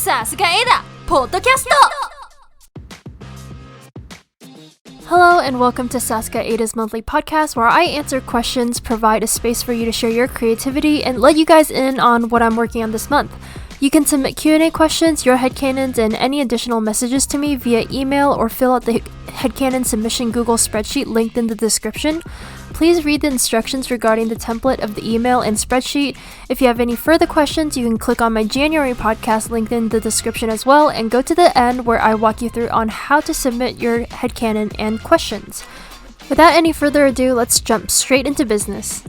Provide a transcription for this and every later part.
さすが絵だポッドキャスト Hello and welcome to Sasuga Ada's monthly podcast where I answer questions, provide a space for you to share your creativity, and let you guys in on what I'm working on this month. You can submit Q&A questions, your headcanons, and any additional messages to me via email or fill out the headcanon submission Google spreadsheet linked in the description. Please read the instructions regarding the template of the email and spreadsheet. If you have any further questions, you can click on my January podcast linked in the description as well and go to the end where I walk you through on how to submit your headcanon and questions. Without any further ado, let's jump straight into business.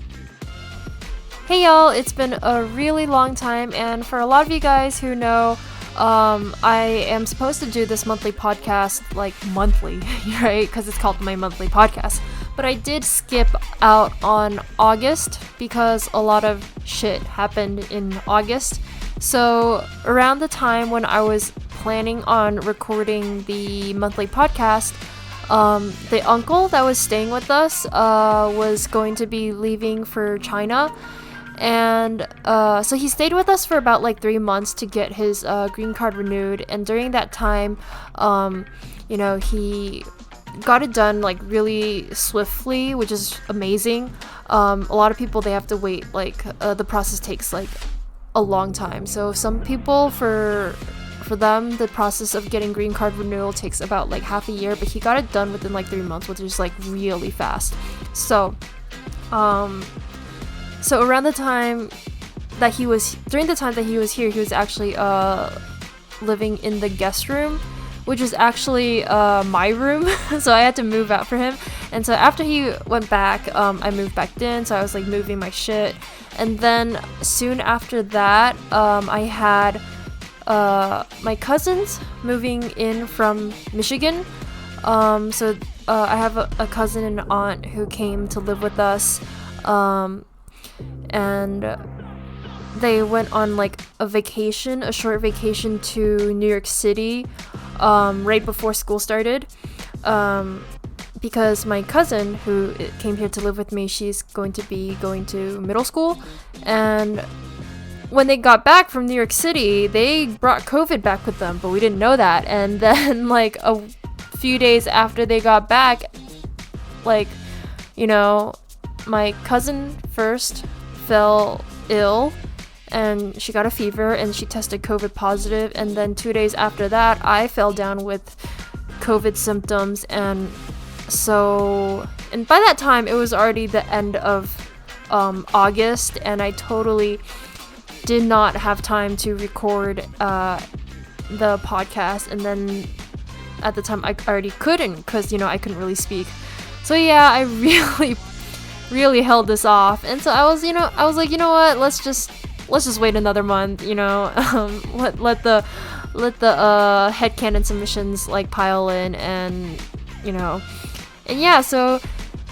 Hey y'all, it's been a really long time, and for a lot of you guys who know, I am supposed to do this monthly podcast like monthly, right? Because it's called my monthly podcast. But I did skip out on August because a lot of shit happened in August. So around the time when I was planning on recording the monthly podcast, the uncle that was staying with us was going to be leaving for China. And so he stayed with us for about like 3 months to get his green card renewed. And during that time, he got it done like really swiftly, which is amazing. A lot of people, they have to wait, like the process takes like a long time. So some people, for them, the process of getting green card renewal takes about like half a year, but he got it done within like 3 months, which is like really fast. So around the time that he was here, he was actually living in the guest room, which is actually my room. So I had to move out for him. And so after he went back, I moved back in. So I was like moving my shit. And then soon after that, I had my cousins moving in from Michigan. So I have a cousin and an aunt who came to live with us. And they went on like a short vacation to New York City right before school started, because my cousin who came here to live with me, she's going to be going to middle school. And when they got back from New York City, they brought COVID back with them, but we didn't know that. And then like a few days after they got back, like, my cousin first fell ill and she got a fever and she tested COVID positive, and then 2 days after that I fell down with COVID symptoms. And by that time it was already the end of August, and I totally did not have time to record the podcast. And then at the time I already couldn't, because I couldn't really speak. So yeah, I really held this off. And so I was like, you know what, let's just wait another month, let the headcanon submissions like pile in, and yeah, so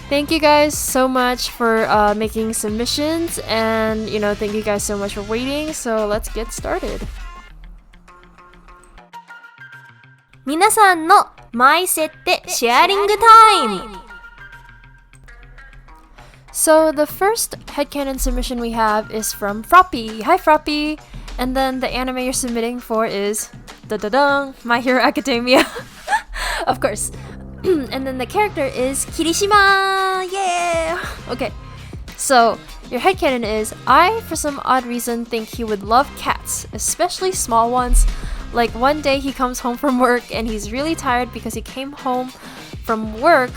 thank you guys so much for making submissions, and thank you guys so much for waiting. So let's get started. 皆さんのマイ設定シェアリングタイム。So the first headcanon submission we have is from Froppy. Hi Froppy! And then the anime you're submitting for is My Hero Academia. Of course. And then the character is Kirishima! Yeah! Okay. So your headcanon is, I, for some odd reason, think he would love cats, especially small ones. Like one day he comes home from work and he's really tired because he came home from work,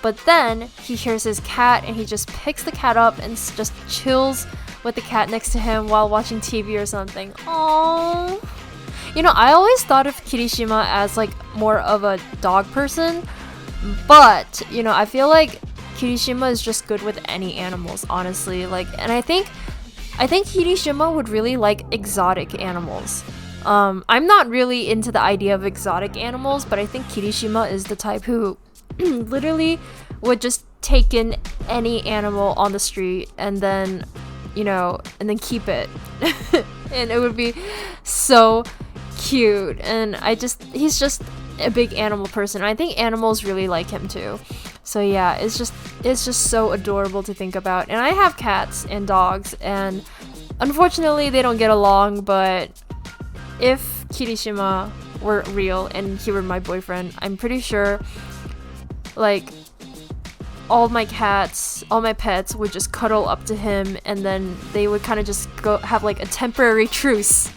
but then he hears his cat and he just picks the cat up and just chills with the cat next to him while watching TV or something. Aww. I always thought of Kirishima as like more of a dog person, but I feel like Kirishima is just good with any animals, honestly. Like, and I think Kirishima would really like exotic animals. I'm not really into the idea of exotic animals, but I think Kirishima is the type who literally would just take in any animal on the street and then keep it. And it would be so cute. And he's just a big animal person. I think animals really like him too. So yeah, it's just so adorable to think about. And I have cats and dogs, and unfortunately they don't get along, but if Kirishima were real and he were my boyfriend, I'm pretty sure like all my pets would just cuddle up to him, and then they would kind of just go have like a temporary truce.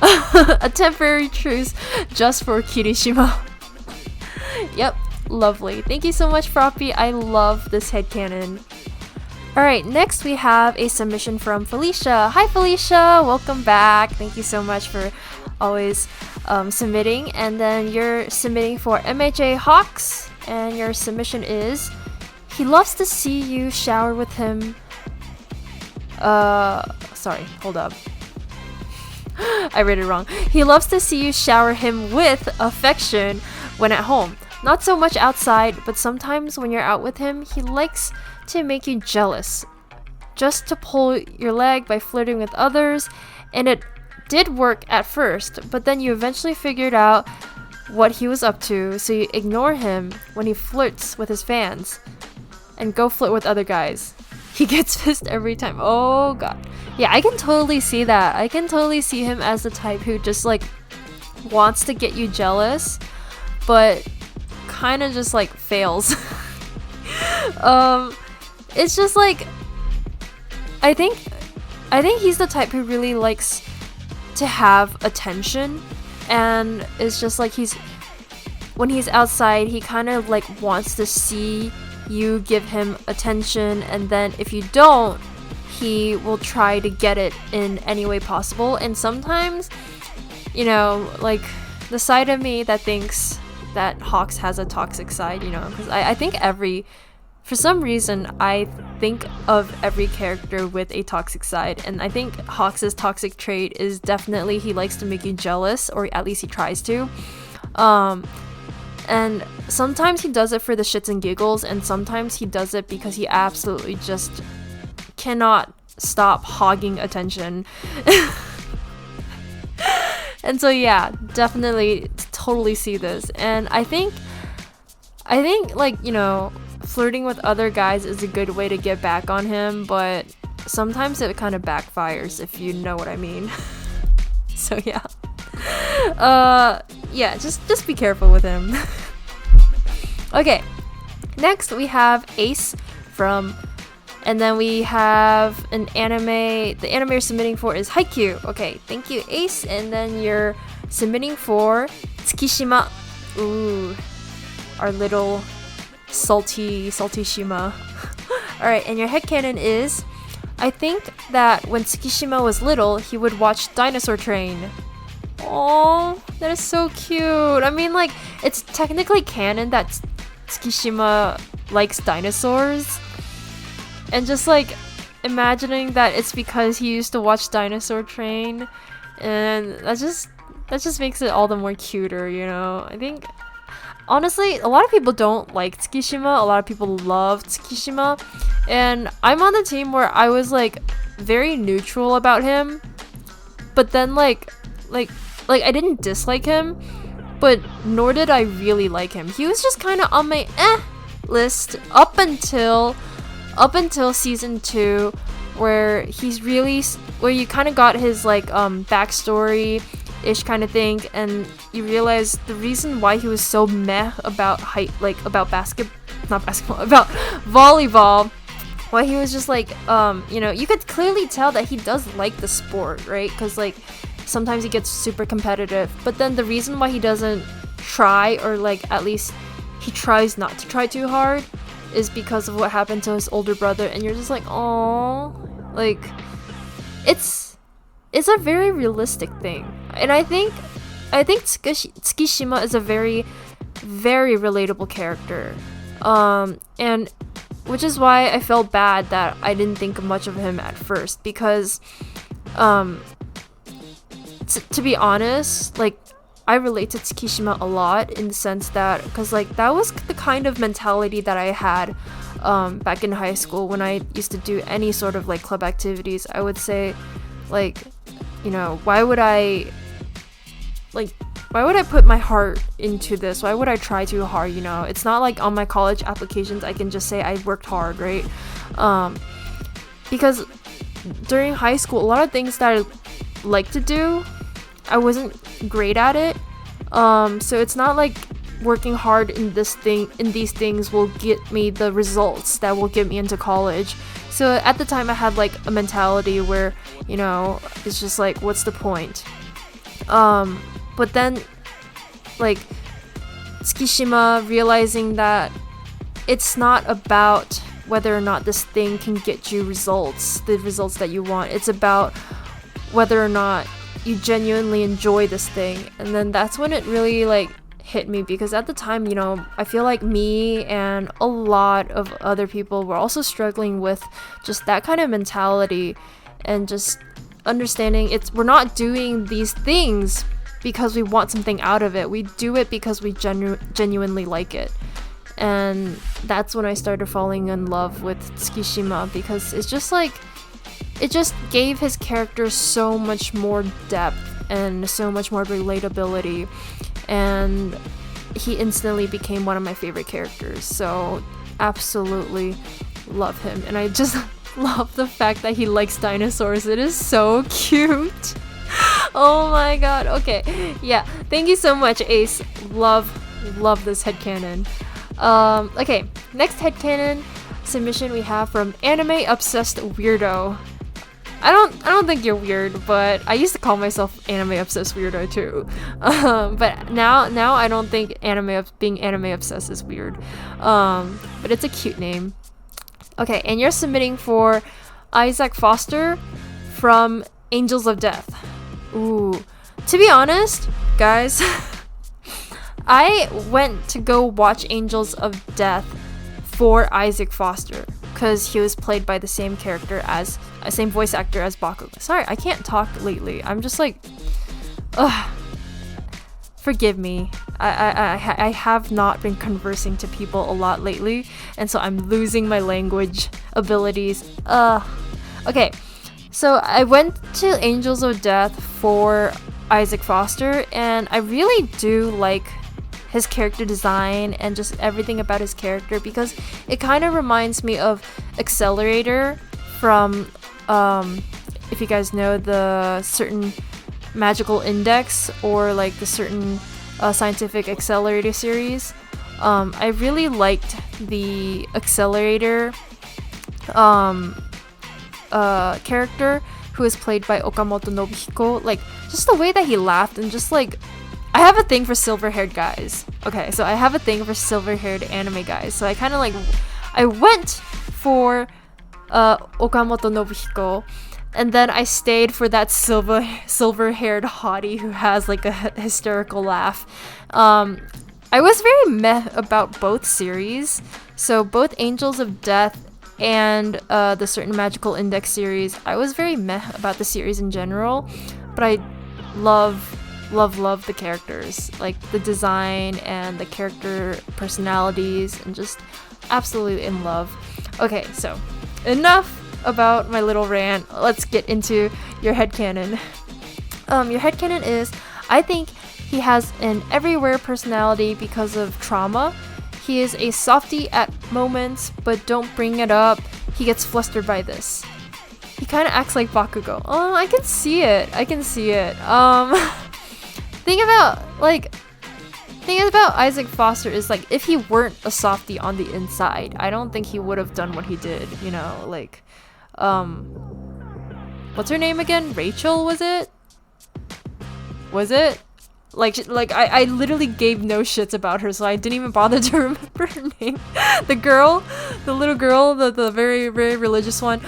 A temporary truce just for Kirishima. Yep, lovely. Thank you so much, Froppy. I love this headcanon. Alright, next we have a submission from Felicia. Hi Felicia, welcome back. Thank you so much for always submitting. And then you're submitting for MHA Hawks, and your submission is, he loves to see you shower with him. Sorry, hold up. I read it wrong. He loves to see you shower him with affection when at home. Not so much outside, but sometimes when you're out with him, he likes to make you jealous. Just to pull your leg by flirting with others, and it did work at first, but then you eventually figured out what he was up to, so you ignore him when he flirts with his fans and go flirt with other guys. He gets pissed every time. Oh god. Yeah, I can totally see that. I can totally see him as the type who just like wants to get you jealous, but kind of just like fails. It's just like I think he's the type who really likes to have attention, and it's just like when he's outside, he kind of like wants to see you give him attention, and then if you don't, he will try to get it in any way possible. And sometimes, you know, like the side of me that thinks that Hawks has a toxic side, you know, because I think for some reason I think of every character with a toxic side, and I think Hawks' toxic trait is definitely he likes to make you jealous, or at least he tries to. And sometimes he does it for the shits and giggles, and sometimes he does it because he absolutely just cannot stop hogging attention. And so yeah, definitely totally see this. And I think like, you know, flirting with other guys is a good way to get back on him, but sometimes it kind of backfires, if you know what I mean. So yeah. Yeah, just be careful with him. Okay, next we have Ace from, and then we have an anime. The anime you're submitting for is Haikyuu. Okay, thank you, Ace. And then you're submitting for Tsukishima. Ooh, our little salty Shima. Alright, and your headcanon is, I think that when Tsukishima was little, he would watch Dinosaur Train. Oh, that is so cute. I mean, like, it's technically canon that Tsukishima likes dinosaurs. And just like imagining that it's because he used to watch Dinosaur Train, and that just makes it all the more cuter, you know. I think honestly, a lot of people don't like Tsukishima. A lot of people love Tsukishima, and I'm on the team where I was like very neutral about him. But then like I didn't dislike him, but nor did I really like him. He was just kind of on my list up until season 2, where where you kind of got his like backstory ish kind of thing, and you realize the reason why he was so meh about about volleyball, why he was just like you know, you could clearly tell that he does like the sport, right? Because like sometimes he gets super competitive, but then the reason why he doesn't try, or like at least he tries not to try too hard, is because of what happened to his older brother. And you're just like, oh, like it's a very realistic thing. And I think Tsukishima is a very, very relatable character, and which is why I felt bad that I didn't think much of him at first, because to be honest, like, I relate to Tsukishima a lot, in the sense that, because like that was the kind of mentality that I had back in high school when I used to do any sort of like club activities. I would say, like, you know, why would I put my heart into this? Why would I try too hard? You know, it's not like on my college applications I can just say I worked hard, right? Because during high school, a lot of things that I like to do, I wasn't great at it. So it's not like working hard in these things will get me the results that will get me into college. So at the time I had like a mentality where, you know, it's just like, what's the point? But then like Tsukishima, realizing that it's not about whether or not this thing can get you the results that you want. It's about whether or not you genuinely enjoy this thing. And then that's when it really like hit me, because at the time, you know, I feel like me and a lot of other people were also struggling with just that kind of mentality, and just understanding we're not doing these things because we want something out of it. We do it because we genuinely like it. And that's when I started falling in love with Tsukishima, because it's just like, it just gave his character so much more depth and so much more relatability, and he instantly became one of my favorite characters. So absolutely love him, and I just love the fact that he likes dinosaurs. It is so cute. Oh my god. Okay, yeah, thank you so much, Ace. Love this headcanon. Okay, next headcanon submission we have from Anime Obsessed Weirdo. I don't think you're weird, but I used to call myself Anime Obsessed Weirdo too. But now I don't think being anime obsessed is weird. But it's a cute name. Okay, and you're submitting for Isaac Foster from Angels of Death. Ooh, to be honest, guys, I went to go watch Angels of Death for Isaac Foster, because he was played by the same voice actor as Bakugo. Sorry, I can't talk lately. I'm just like, ugh. Forgive me. I have not been conversing to people a lot lately, and so I'm losing my language abilities. Okay, so I went to Angels of Death for Isaac Foster, and I really do like his character design and just everything about his character, because it kind of reminds me of Accelerator from, if you guys know the certain magical index, or like the certain scientific accelerator series. I really liked the Accelerator character, who is played by Okamoto Nobuhiko. Like, just the way that he laughed, and just like, I have a thing for silver-haired guys. Okay, so I have a thing for silver-haired anime guys. So I kind of like, I went for Okamoto Nobuhiko, and then I stayed for that silver-haired hottie who has like a hysterical laugh. I was very meh about both series. So both Angels of Death and the certain magical index series, I was very meh about the series in general. But I love the characters, like the design and the character personalities, and just absolutely in love. Okay, so enough about my little rant. Let's get into your headcanon. Your headcanon is, I think he has an everywhere personality because of trauma. He is a softie at moments, but don't bring it up. He gets flustered by this. He kind of acts like Bakugo. Oh, I can see it. Thing about Isaac Foster is, like, if he weren't a softie on the inside, I don't think he would have done what he did, you know, like, what's her name again? Rachel, was it? Like, I literally gave no shits about her, so I didn't even bother to remember her name. The little girl, the very, very religious one.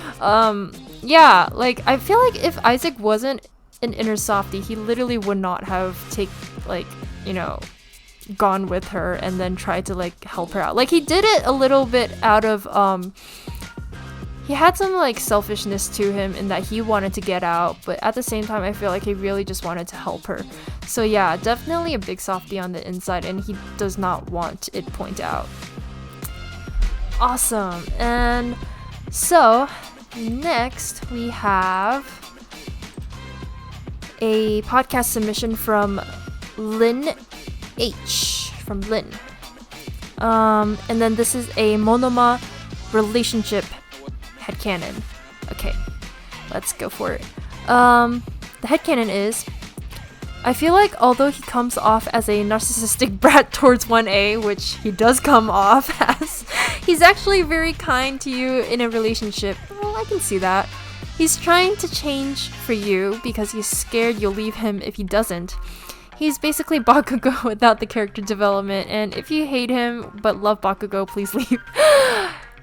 Yeah, like, I feel like if Isaac wasn't an inner softie, he literally would not have gone with her and then tried to like help her out. Like, he did it a little bit out of he had some like selfishness to him in that he wanted to get out, but at the same time I feel like he really just wanted to help her. So yeah, definitely a big softie on the inside, and he does not want it point out. Awesome. And so next we have a podcast submission from Lynn H. From Lynn. And then this is a Monoma relationship headcanon. Okay, let's go for it. The headcanon is, I feel like although he comes off as a narcissistic brat towards 1A, which he does come off as, he's actually very kind to you in a relationship. Well, I can see that. He's trying to change for you because he's scared you'll leave him if he doesn't. He's basically Bakugo without the character development, and if you hate him but love Bakugo, please leave.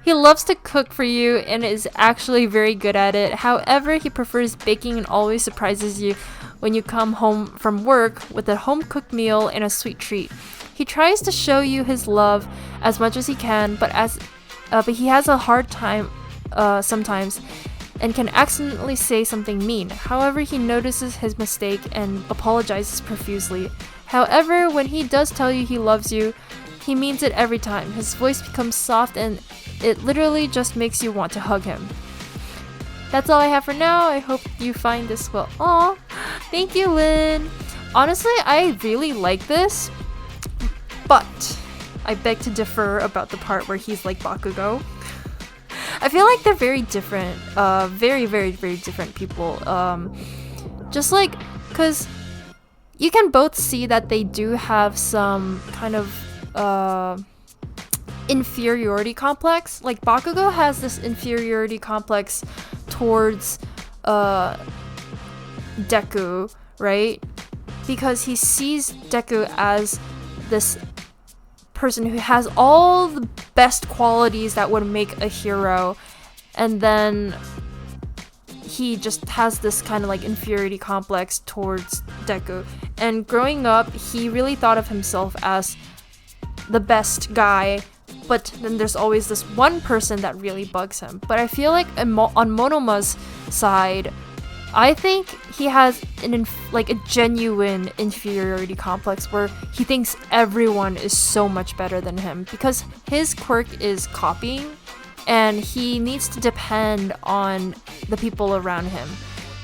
He loves to cook for you and is actually very good at it. However, he prefers baking and always surprises you when you come home from work with a home-cooked meal and a sweet treat. He tries to show you his love as much as he can, but he has a hard time sometimes and can accidentally say something mean. However, he notices his mistake and apologizes profusely. However, when he does tell you he loves you, he means it every time. His voice becomes soft and it literally just makes you want to hug him. That's all I have for now. I hope you find this well. Aw, thank you, Lynn. Honestly, I really like this, but I beg to differ about the part where he's like Bakugo. I feel like they're very different, very, very, very different people. Just like, because you can both see that they do have some kind of inferiority complex. Like Bakugo has this inferiority complex towards Deku, right? Because he sees Deku as this person who has all the best qualities that would make a hero, and then he just has this kind of like inferiority complex towards Deku. And growing up, he really thought of himself as the best guy, but then there's always this one person that really bugs him. But I feel like on Monoma's side, I think he has a genuine inferiority complex where he thinks everyone is so much better than him because his quirk is copying and he needs to depend on the people around him.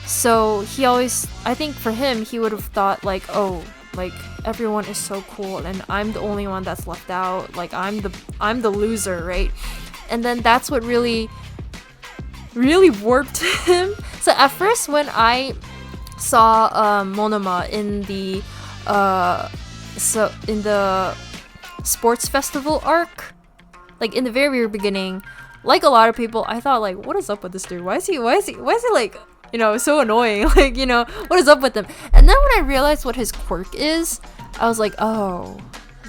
So he always, I think for him, he would have thought like, oh, like everyone is so cool and I'm the only one that's left out. Like I'm the loser, right? And then that's what really warped him. So at first when I saw Monoma in the sports festival arc, like in the very, very beginning, like a lot of people, I thought like, what is up with this dude? Why is he like, you know, so annoying? Like, you know, what is up with him? And then when I realized what his quirk is, I was like, oh,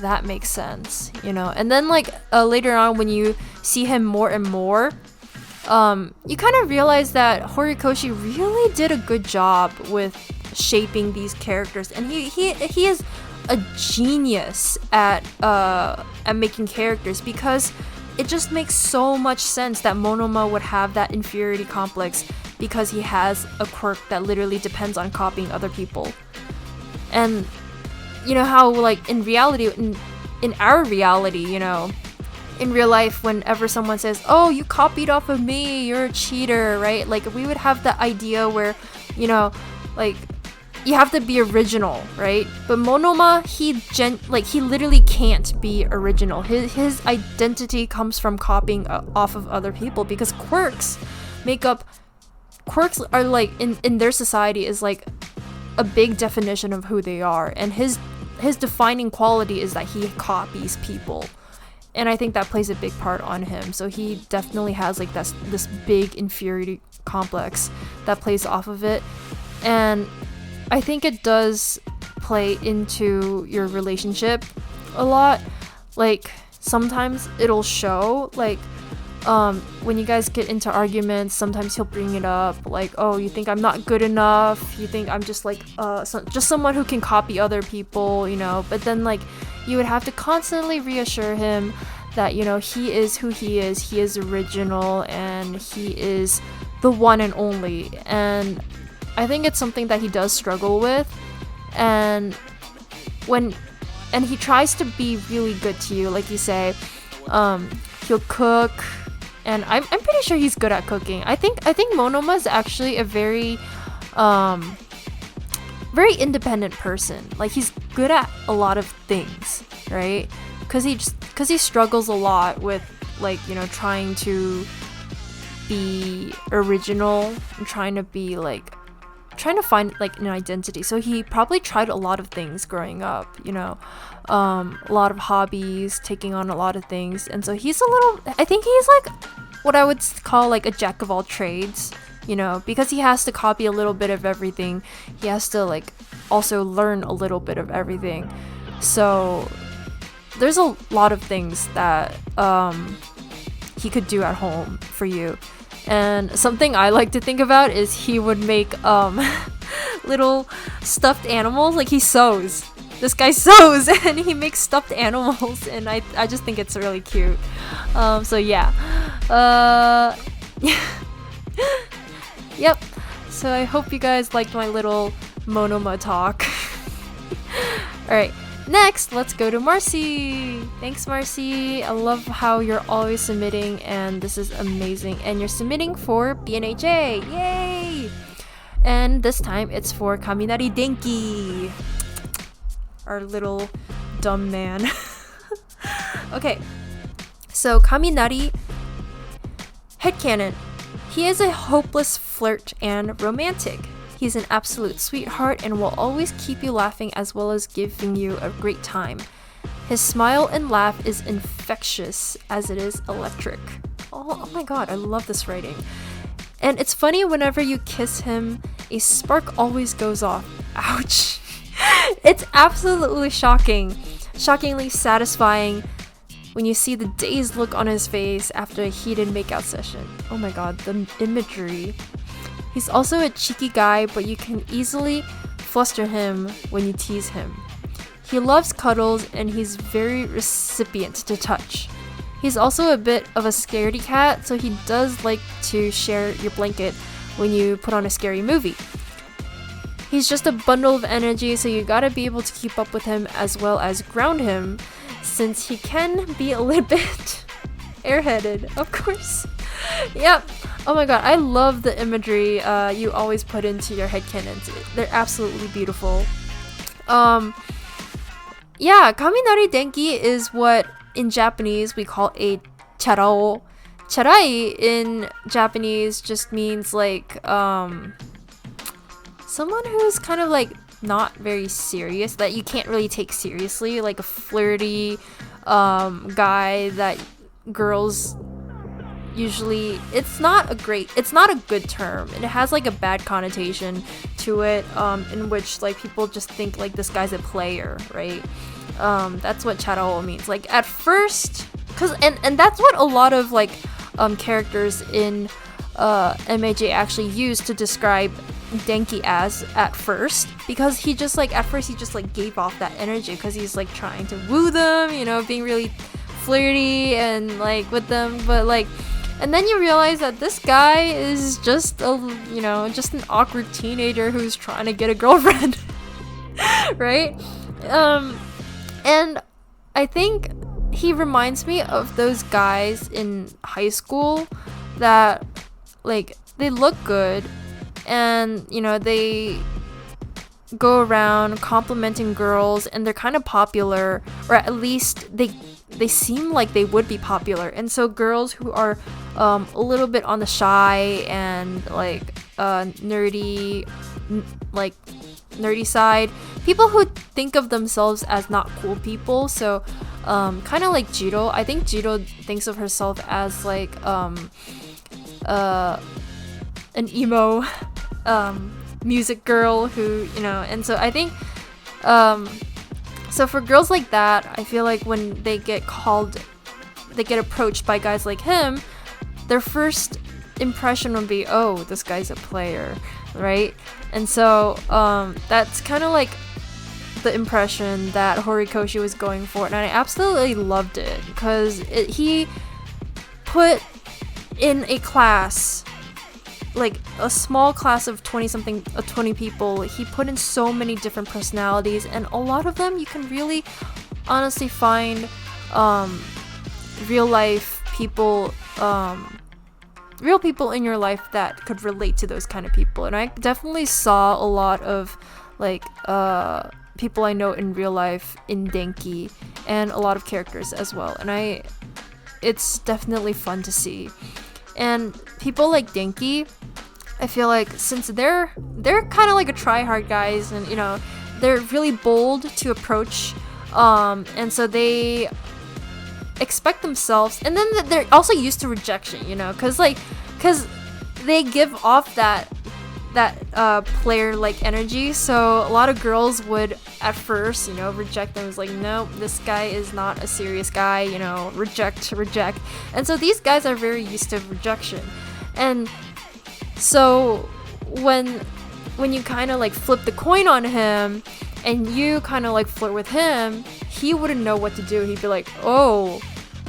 that makes sense, you know. And then like later on when you see him more and more, you kind of realize that Horikoshi really did a good job with shaping these characters, and he is a genius at making characters, because it just makes so much sense that Monoma would have that inferiority complex because he has a quirk that literally depends on copying other people. And you know how like in reality, in our reality, you know, in real life, whenever someone says, oh, you copied off of me, you're a cheater, right? Like we would have the idea where, you know, like you have to be original, right? But Monoma, he literally can't be original. His identity comes from copying off of other people, because quirks are like in their society is like a big definition of who they are, and his defining quality is that he copies people. And I think that plays a big part on him. So he definitely has like this big inferiority complex that plays off of it. And I think it does play into your relationship a lot. Like sometimes it'll show, like when you guys get into arguments, sometimes he'll bring it up like, oh, you think I'm not good enough, you think I'm just like just someone who can copy other people, you know. But then like you would have to constantly reassure him that, you know, he is who he is original, and he is the one and only. And I think it's something that he does struggle with, and he tries to be really good to you, like you say. He'll cook, and I'm pretty sure he's good at cooking. I think Monoma is actually a very very independent person. Like he's good at a lot of things, right? Because he struggles a lot with, like, you know, trying to be original and trying to be like trying to find like an identity. So he probably tried a lot of things growing up, you know, a lot of hobbies, taking on a lot of things. And so he's a little, I think he's like what I would call like a jack of all trades, you know, because he has to copy a little bit of everything. He has to like also learn a little bit of everything. So there's a lot of things that he could do at home for you. And something I like to think about is he would make little stuffed animals. Like he sews. This guy sews and he makes stuffed animals, and I just think it's really cute. So yeah. Yep. So I hope you guys liked my little Monoma talk. Alright. Next, let's go to Marcy. Thanks, Marcy. I love how you're always submitting, and this is amazing. And you're submitting for BNHA. Yay! And this time, it's for Kaminari Denki. Our little dumb man. Okay. So, Kaminari, headcanon. He is a hopeless flirt and romantic. He's an absolute sweetheart and will always keep you laughing as well as giving you a great time. His smile and laugh is infectious as it is electric. Oh my god, I love this writing. And it's funny whenever you kiss him, a spark always goes off. Ouch. It's absolutely shocking. Shockingly satisfying when you see the dazed look on his face after a heated makeout session. Oh my god, the imagery. He's also a cheeky guy, but you can easily fluster him when you tease him. He loves cuddles and he's very recipient to touch. He's also a bit of a scaredy cat, so he does like to share your blanket when you put on a scary movie. He's just a bundle of energy, so you gotta be able to keep up with him as well as ground him, since he can be a little bit airheaded, of course. Yep. Oh my god, I love the imagery you always put into your headcanons. They're absolutely beautiful. Yeah, Kaminari Denki is what in Japanese we call a charao. Charai in Japanese just means like someone who's kind of like not very serious, that you can't really take seriously, like a flirty guy that girls usually, it's not a good term. It has like a bad connotation to it, in which like people just think like this guy's a player, right? That's what charao means. Like at first, and that's what a lot of like characters in MHA actually use to describe Denki as at first, because he just like at first he just like gave off that energy because he's like trying to woo them, you know, being really flirty and like with them, but like, and then you realize that this guy is just just an awkward teenager who's trying to get a girlfriend. Right? And I think he reminds me of those guys in high school that like they look good and you know they go around complimenting girls and they're kind of popular, or at least they seem like they would be popular, and so girls who are a little bit on the shy and like nerdy side, people who think of themselves as not cool people, so kind of like Jiro. I think Jiro thinks of herself as like an emo music girl who, you know, and so I think so for girls like that, I feel like when they get approached by guys like him, their first impression would be, oh, this guy's a player, right? And so that's kind of like the impression that Horikoshi was going for, and I absolutely loved it because he put in a class, like a small class of 20 people, he put in so many different personalities, and a lot of them you can really honestly find real people in your life that could relate to those kind of people. And I definitely saw a lot of like people I know in real life in Denki, and a lot of characters as well, and it's definitely fun to see. And people like Denki, I feel like since they're kind of like a try-hard guys, and they're really bold to approach, and so they expect themselves, and then they're also used to rejection, because they give off that player like energy. So a lot of girls would at first reject them. It's like, no, this guy is not a serious guy, reject. And so these guys are very used to rejection. And so when you kind of like flip the coin on him and you kind of like flirt with him, he wouldn't know what to do. He'd be like, oh,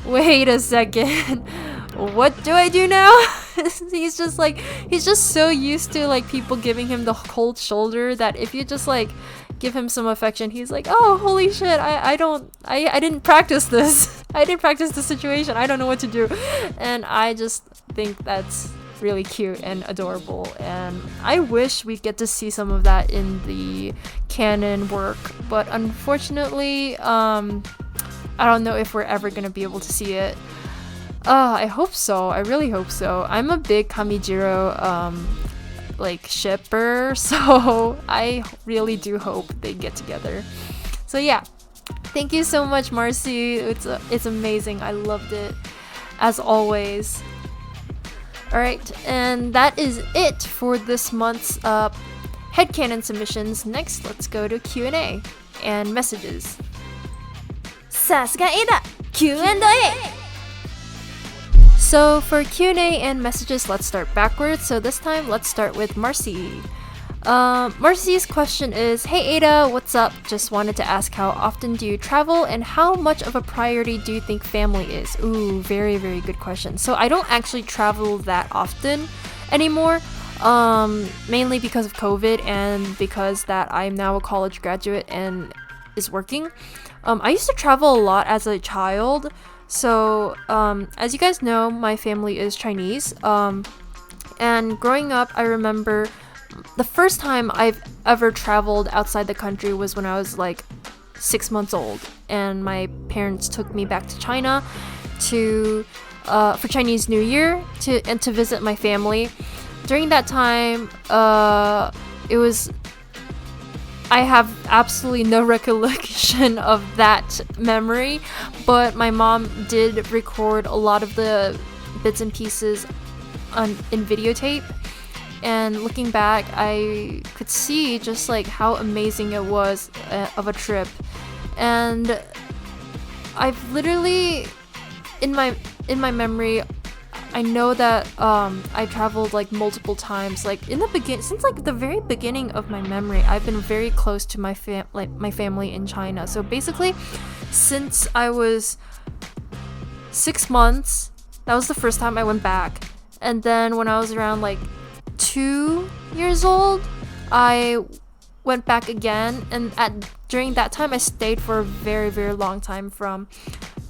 wait a second, what do I do now? He's just so used to like people giving him the cold shoulder that if you just like give him some affection, he's like, oh, holy shit, I didn't practice this. I didn't practice the situation. I don't know what to do. And I just think that's really cute and adorable, and I wish we get to see some of that in the canon work, but unfortunately I don't know if we're ever gonna be able to see it. I hope so. I really hope so. I'm a big Kamijiro like shipper, so I really do hope they get together. So yeah, thank you so much, Marcy. It's amazing. I loved it as always. Alright, and that is it for this month's headcanon submissions. Next, let's go to Q&A and messages. Sasuga Ada Q&A! So for Q&A and messages, let's start backwards. So this time, let's start with Marcy. Marcy's question is, hey Ada, what's up? Just wanted to ask, how often do you travel and how much of a priority do you think family is? Ooh, very, very good question. So I don't actually travel that often anymore, mainly because of COVID and because that I'm now a college graduate and is working. I used to travel a lot as a child. So as you guys know, my family is Chinese, and growing up, I remember the first time I've ever traveled outside the country was when I was like 6 months old, and my parents took me back to China for Chinese New Year to visit my family. During that time, I have absolutely no recollection of that memory, but my mom did record a lot of the bits and pieces in videotape. And looking back, I could see just like how amazing it was of a trip. And I've literally, in my memory, I know that I traveled like multiple times. Like since like the very beginning of my memory, I've been very close to my family in China. So basically, since I was 6 months, that was the first time I went back. And then when I was around like 2 years old, I went back again, and during that time I stayed for a very, very long time, from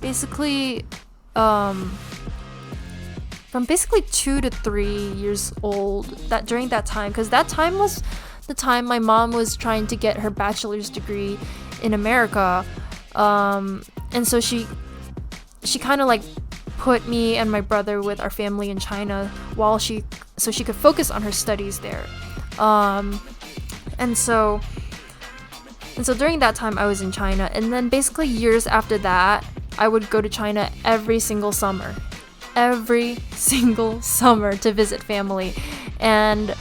basically 2 to 3 years old. That during that time, because that time was the time my mom was trying to get her bachelor's degree in America, and so she kind of like put me and my brother with our family in China so she could focus on her studies there. And so during that time I was in China, and then basically years after that I would go to China every single summer to visit family. And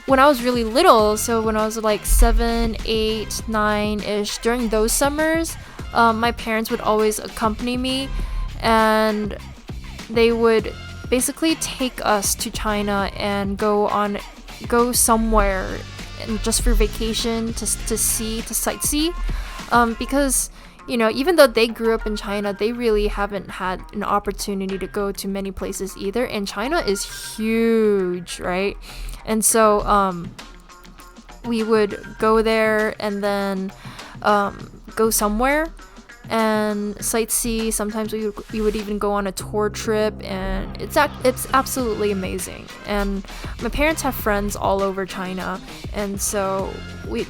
when I was really little, so when I was like 7, 8, 9-ish, during those summers, my parents would always accompany me, and they would basically take us to China and go somewhere and just for vacation to sightsee, because even though they grew up in China, they really haven't had an opportunity to go to many places either, and China is huge, right? And so we would go there and then go somewhere and sightsee. Sometimes we would even go on a tour trip, and it's absolutely amazing. And my parents have friends all over China, and so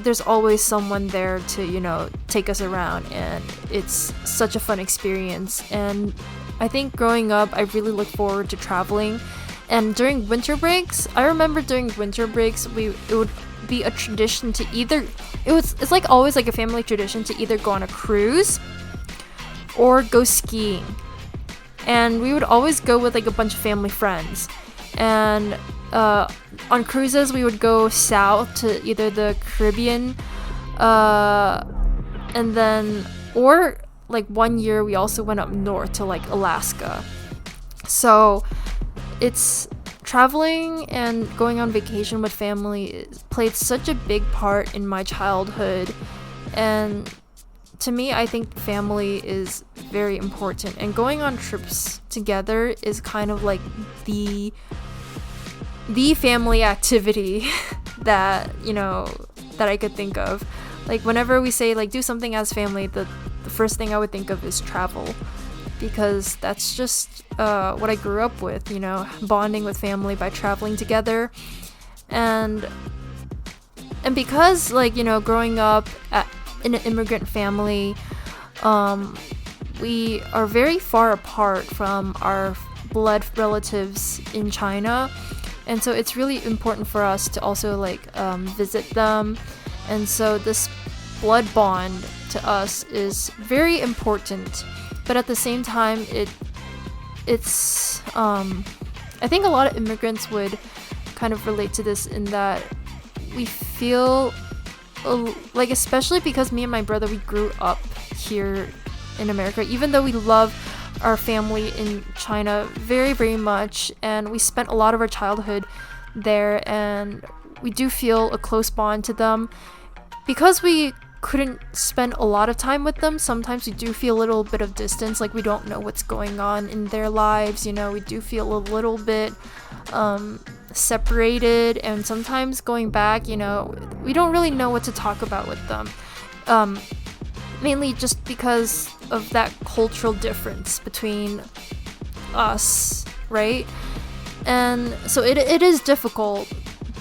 there's always someone there to take us around, and it's such a fun experience. And I think growing up, I really look forward to traveling. And during winter breaks, I remember during winter breaks, it would be a tradition to it's like always like a family tradition to either go on a cruise or go skiing. And we would always go with like a bunch of family friends. And on cruises, we would go south to either the Caribbean, and then, or like one year we also went up north to like Alaska. So it's traveling and going on vacation with family played such a big part in my childhood, and to me, I think family is very important, and going on trips together is kind of like the family activity that, you know, that I could think of. Like whenever we say like do something as family, the first thing I would think of is travel, because that's just what I grew up with, you know, bonding with family by traveling together. And because, like, you know, growing up in an immigrant family, we are very far apart from our blood relatives in China, and so it's really important for us to also like visit them. And so this blood bond to us is very important, but at the same time it's I think a lot of immigrants would kind of relate to this, in that we feel like, especially because me and my brother, we grew up here in America, even though we love our family in China very, very much, and we spent a lot of our childhood there, and we do feel a close bond to them. Because we couldn't spend a lot of time with them, sometimes we do feel a little bit of distance, like we don't know what's going on in their lives, you know, we do feel a little bit separated, and sometimes going back, you know, we don't really know what to talk about with them, mainly just because of that cultural difference between us, right? And so it is difficult,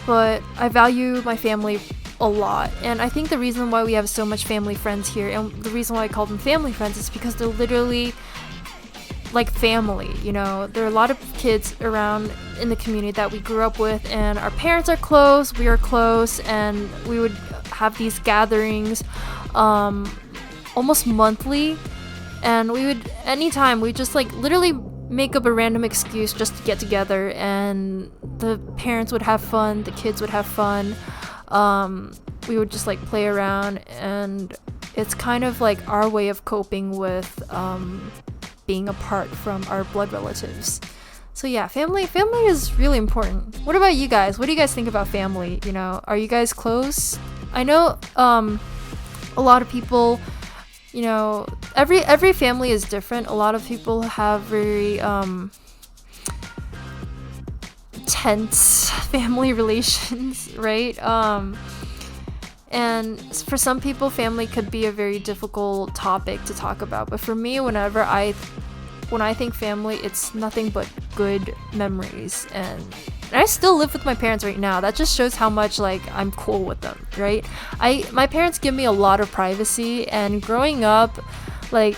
but I value my family a lot, and I think the reason why we have so much family friends here, and the reason why I call them family friends, is because they're literally like family, you know. There are a lot of kids around in the community that we grew up with, and our parents are close, we are close, and we would have these gatherings almost monthly, and we would, anytime, we just like literally make up a random excuse just to get together, and the parents would have fun, the kids would have fun. We would just like play around, and it's kind of like our way of coping with being apart from our blood relatives. So yeah, family is really important. What about you guys? What do you guys think about family? You know, are you guys close? I know a lot of people, you know, every family is different. A lot of people have very tense family relations, right? And for some people, family could be a very difficult topic to talk about, but for me, when I think family, it's nothing but good memories. And I still live with my parents right now. That just shows how much like I'm cool with them, right? My parents give me a lot of privacy, and growing up, like,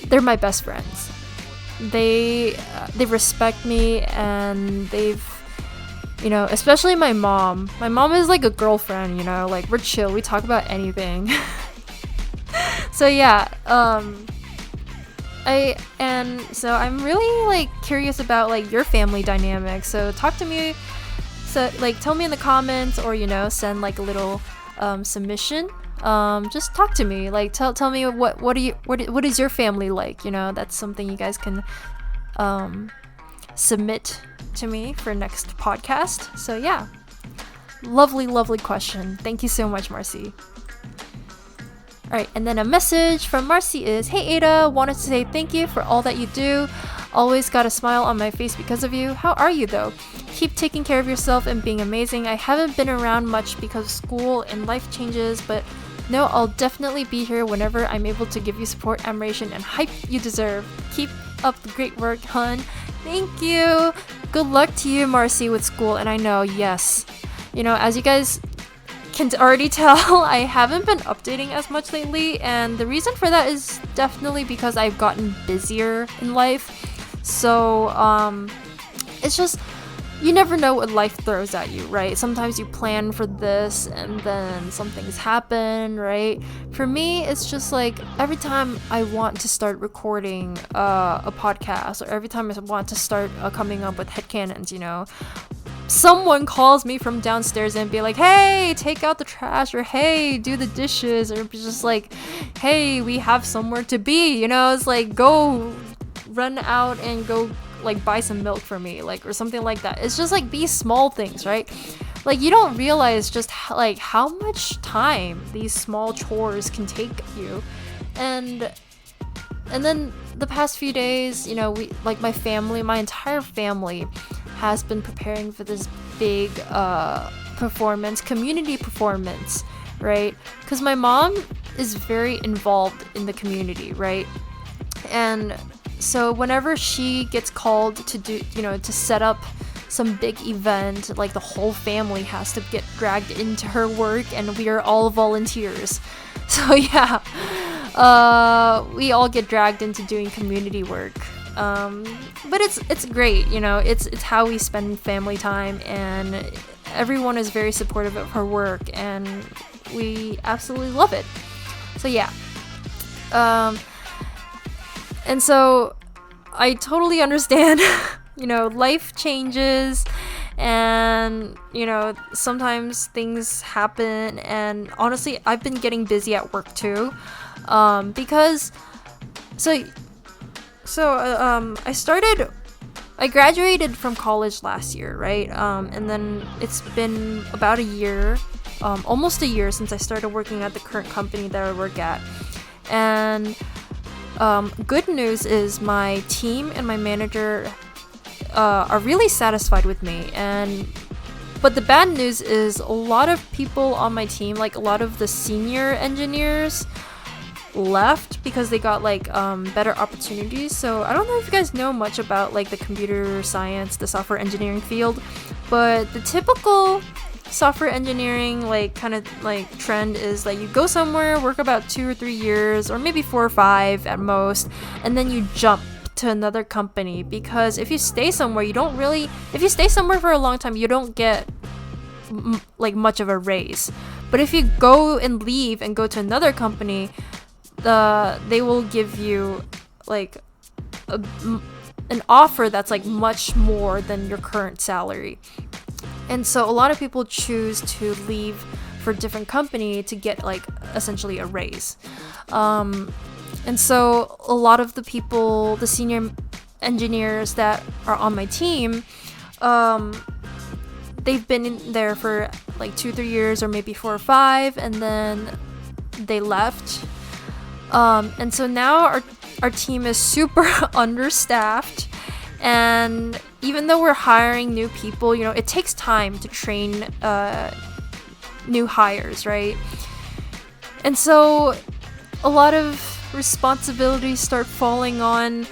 they're my best friends. They respect me, and they've, you know, especially my mom. My mom is like a girlfriend, you know, like we're chill, we talk about anything. So yeah, so I'm really like curious about like your family dynamics. So talk to me, so like tell me in the comments, or, you know, send like a little submission. Just talk to me, like tell me what is your family like, you know. That's something you guys can submit to me for next podcast. So yeah, lovely question. Thank you so much, Marcy. Alright, and then a message from Marcy is, "Hey Ada, wanted to say thank you for all that you do. Always got a smile on my face because of you. How are you though? Keep taking care of yourself and being amazing. I haven't been around much because of school and life changes, but no, I'll definitely be here whenever I'm able to give you support, admiration, and hype you deserve. Keep up the great work, hun." Thank you. Good luck to you, Marcy, with school. And I know, yes, you know, as you guys can already tell, I haven't been updating as much lately, and the reason for that is definitely because I've gotten busier in life. So it's just, you never know what life throws at you, right? Sometimes you plan for this and then some things happen, right? For me, it's just like every time I want to start recording a podcast, or every time I want to start coming up with headcanons, you know, someone calls me from downstairs and be like, hey, take out the trash, or hey, do the dishes, or just like, hey, we have somewhere to be, you know? It's like, go run out and go like buy some milk for me, like, or something like that. It's just like these small things, right? Like, you don't realize just like how much time these small chores can take you. And then the past few days, you know, we, like, my entire family has been preparing for this big community performance, right? Because my mom is very involved in the community, right? And so whenever she gets called to do, you know, to set up some big event, like, the whole family has to get dragged into her work, and we are all volunteers. So yeah, we all get dragged into doing community work. But it's great, you know, it's how we spend family time, and everyone is very supportive of her work, and we absolutely love it. So yeah. And so I totally understand, you know, life changes, and, you know, sometimes things happen, and honestly, I've been getting busy at work too, because I graduated from college last year, right? And then it's been about a year, almost a year since I started working at the current company that I work at. And good news is my team and my manager are really satisfied with me, but the bad news is a lot of people on my team, like a lot of the senior engineers, left because they got like better opportunities. So I don't know if you guys know much about like the computer science, the software engineering field, but the typical software engineering like kind of like trend is like you go somewhere, work about 2 or 3 years, or maybe 4 or 5 at most, and then you jump to another company, because if you stay somewhere for a long time, you don't get like much of a raise. But if you go and leave and go to another company, they will give you like an offer that's like much more than your current salary. And so a lot of people choose to leave for a different company to get like essentially a raise. And so a lot of the people, the senior engineers that are on my team, they've been in there for like 2-3 years, or maybe 4 or 5, and then they left. And so now our team is super understaffed, and even though we're hiring new people, you know, it takes time to train new hires, right? And so a lot of responsibilities start falling on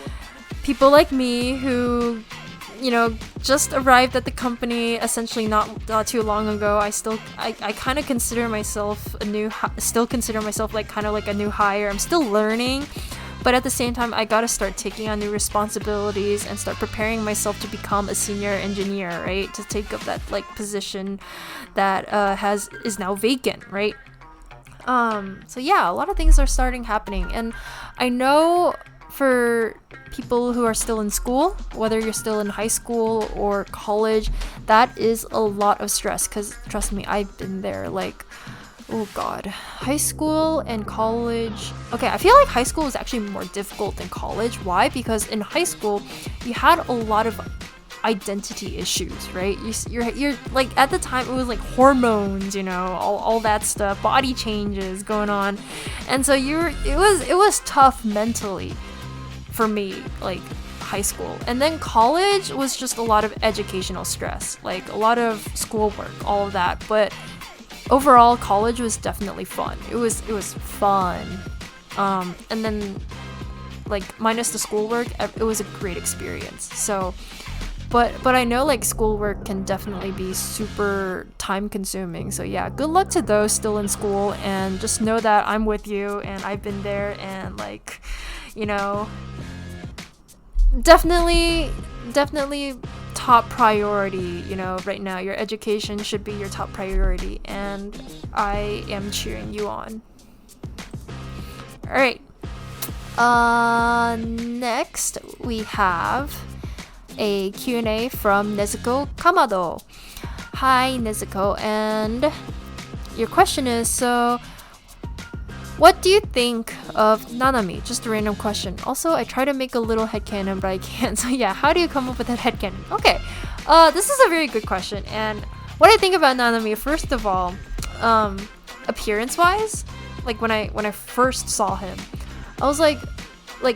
people like me who, you know, just arrived at the company essentially not too long ago. I kind of consider myself like kind of like a new hire. I'm still learning, but at the same time, I gotta start taking on new responsibilities and start preparing myself to become a senior engineer, right? To take up that like position that is now vacant, right? So yeah, a lot of things are starting happening, and I know for people who are still in school, whether you're still in high school or college, that is a lot of stress, because trust me, I've been there. Like, oh god, high school and college. Okay, I feel like high school is actually more difficult than college. Why? Because in high school you had a lot of identity issues, right? You're like, at the time it was like hormones, you know, all that stuff, body changes going on, and so it was tough mentally for me, like high school. And then college was just a lot of educational stress, like a lot of schoolwork, all of that. But overall, college was definitely fun. It was fun. And then like minus the schoolwork, it was a great experience. So but I know like schoolwork can definitely be super time consuming. So yeah, good luck to those still in school, and just know that I'm with you and I've been there, and like, you know, definitely top priority, you know, right now your education should be your top priority, and I am cheering you on. All right. Next we have a Q&A from Nezuko Kamado. Hi Nezuko, and your question is, so what do you think of Nanami? Just a random question. Also, I try to make a little headcanon, but I can't. So yeah, how do you come up with that headcanon? Okay, this is a very good question, and what I think about Nanami, first of all, appearance-wise, like when I first saw him, I was like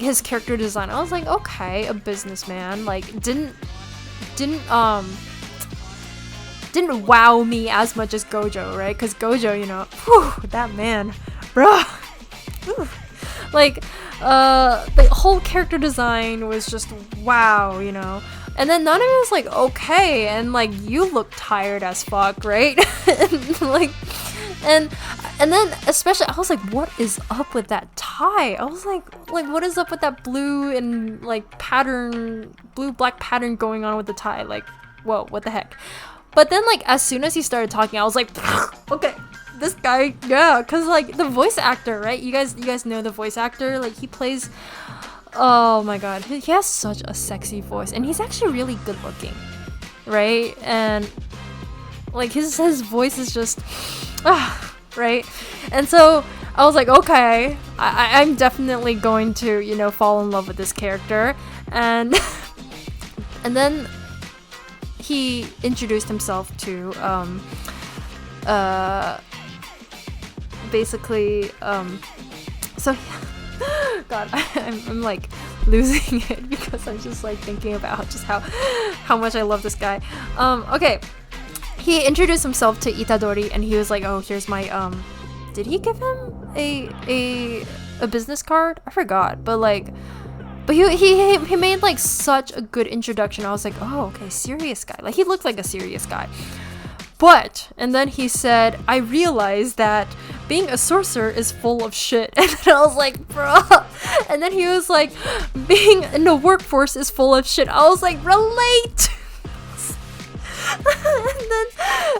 his character design, I was like, okay, a businessman, like didn't wow me as much as Gojo, right? Because Gojo, you know, whew, that man, bruh, whew. Like the whole character design was just wow, you know. And then Nanami was like, okay, and like you look tired as fuck, right? And like, and then especially I was like, what is up with that tie? I was like what is up with that blue and like pattern, blue black pattern going on with the tie? Like, whoa, what the heck? But then like as soon as he started talking, I was like, okay, this guy, yeah, because like the voice actor, right? You guys know the voice actor, like he plays, oh my god, he has such a sexy voice, and he's actually really good looking, right? And like his voice is just right? And so I was like, okay, I'm definitely going to, you know, fall in love with this character. And and then he introduced himself to basically so god, I'm like losing it because I'm just like thinking about just how much I love this guy. Okay, he introduced himself to Itadori, and he was like, oh, here's my did he give him a business card? I forgot, but he made like such a good introduction. I was like, oh, okay, serious guy. Like he looked like a serious guy. But, and then he said, I realized that being a sorcerer is full of shit. And then I was like, bruh. And then he was like, being in the workforce is full of shit. I was like, relate.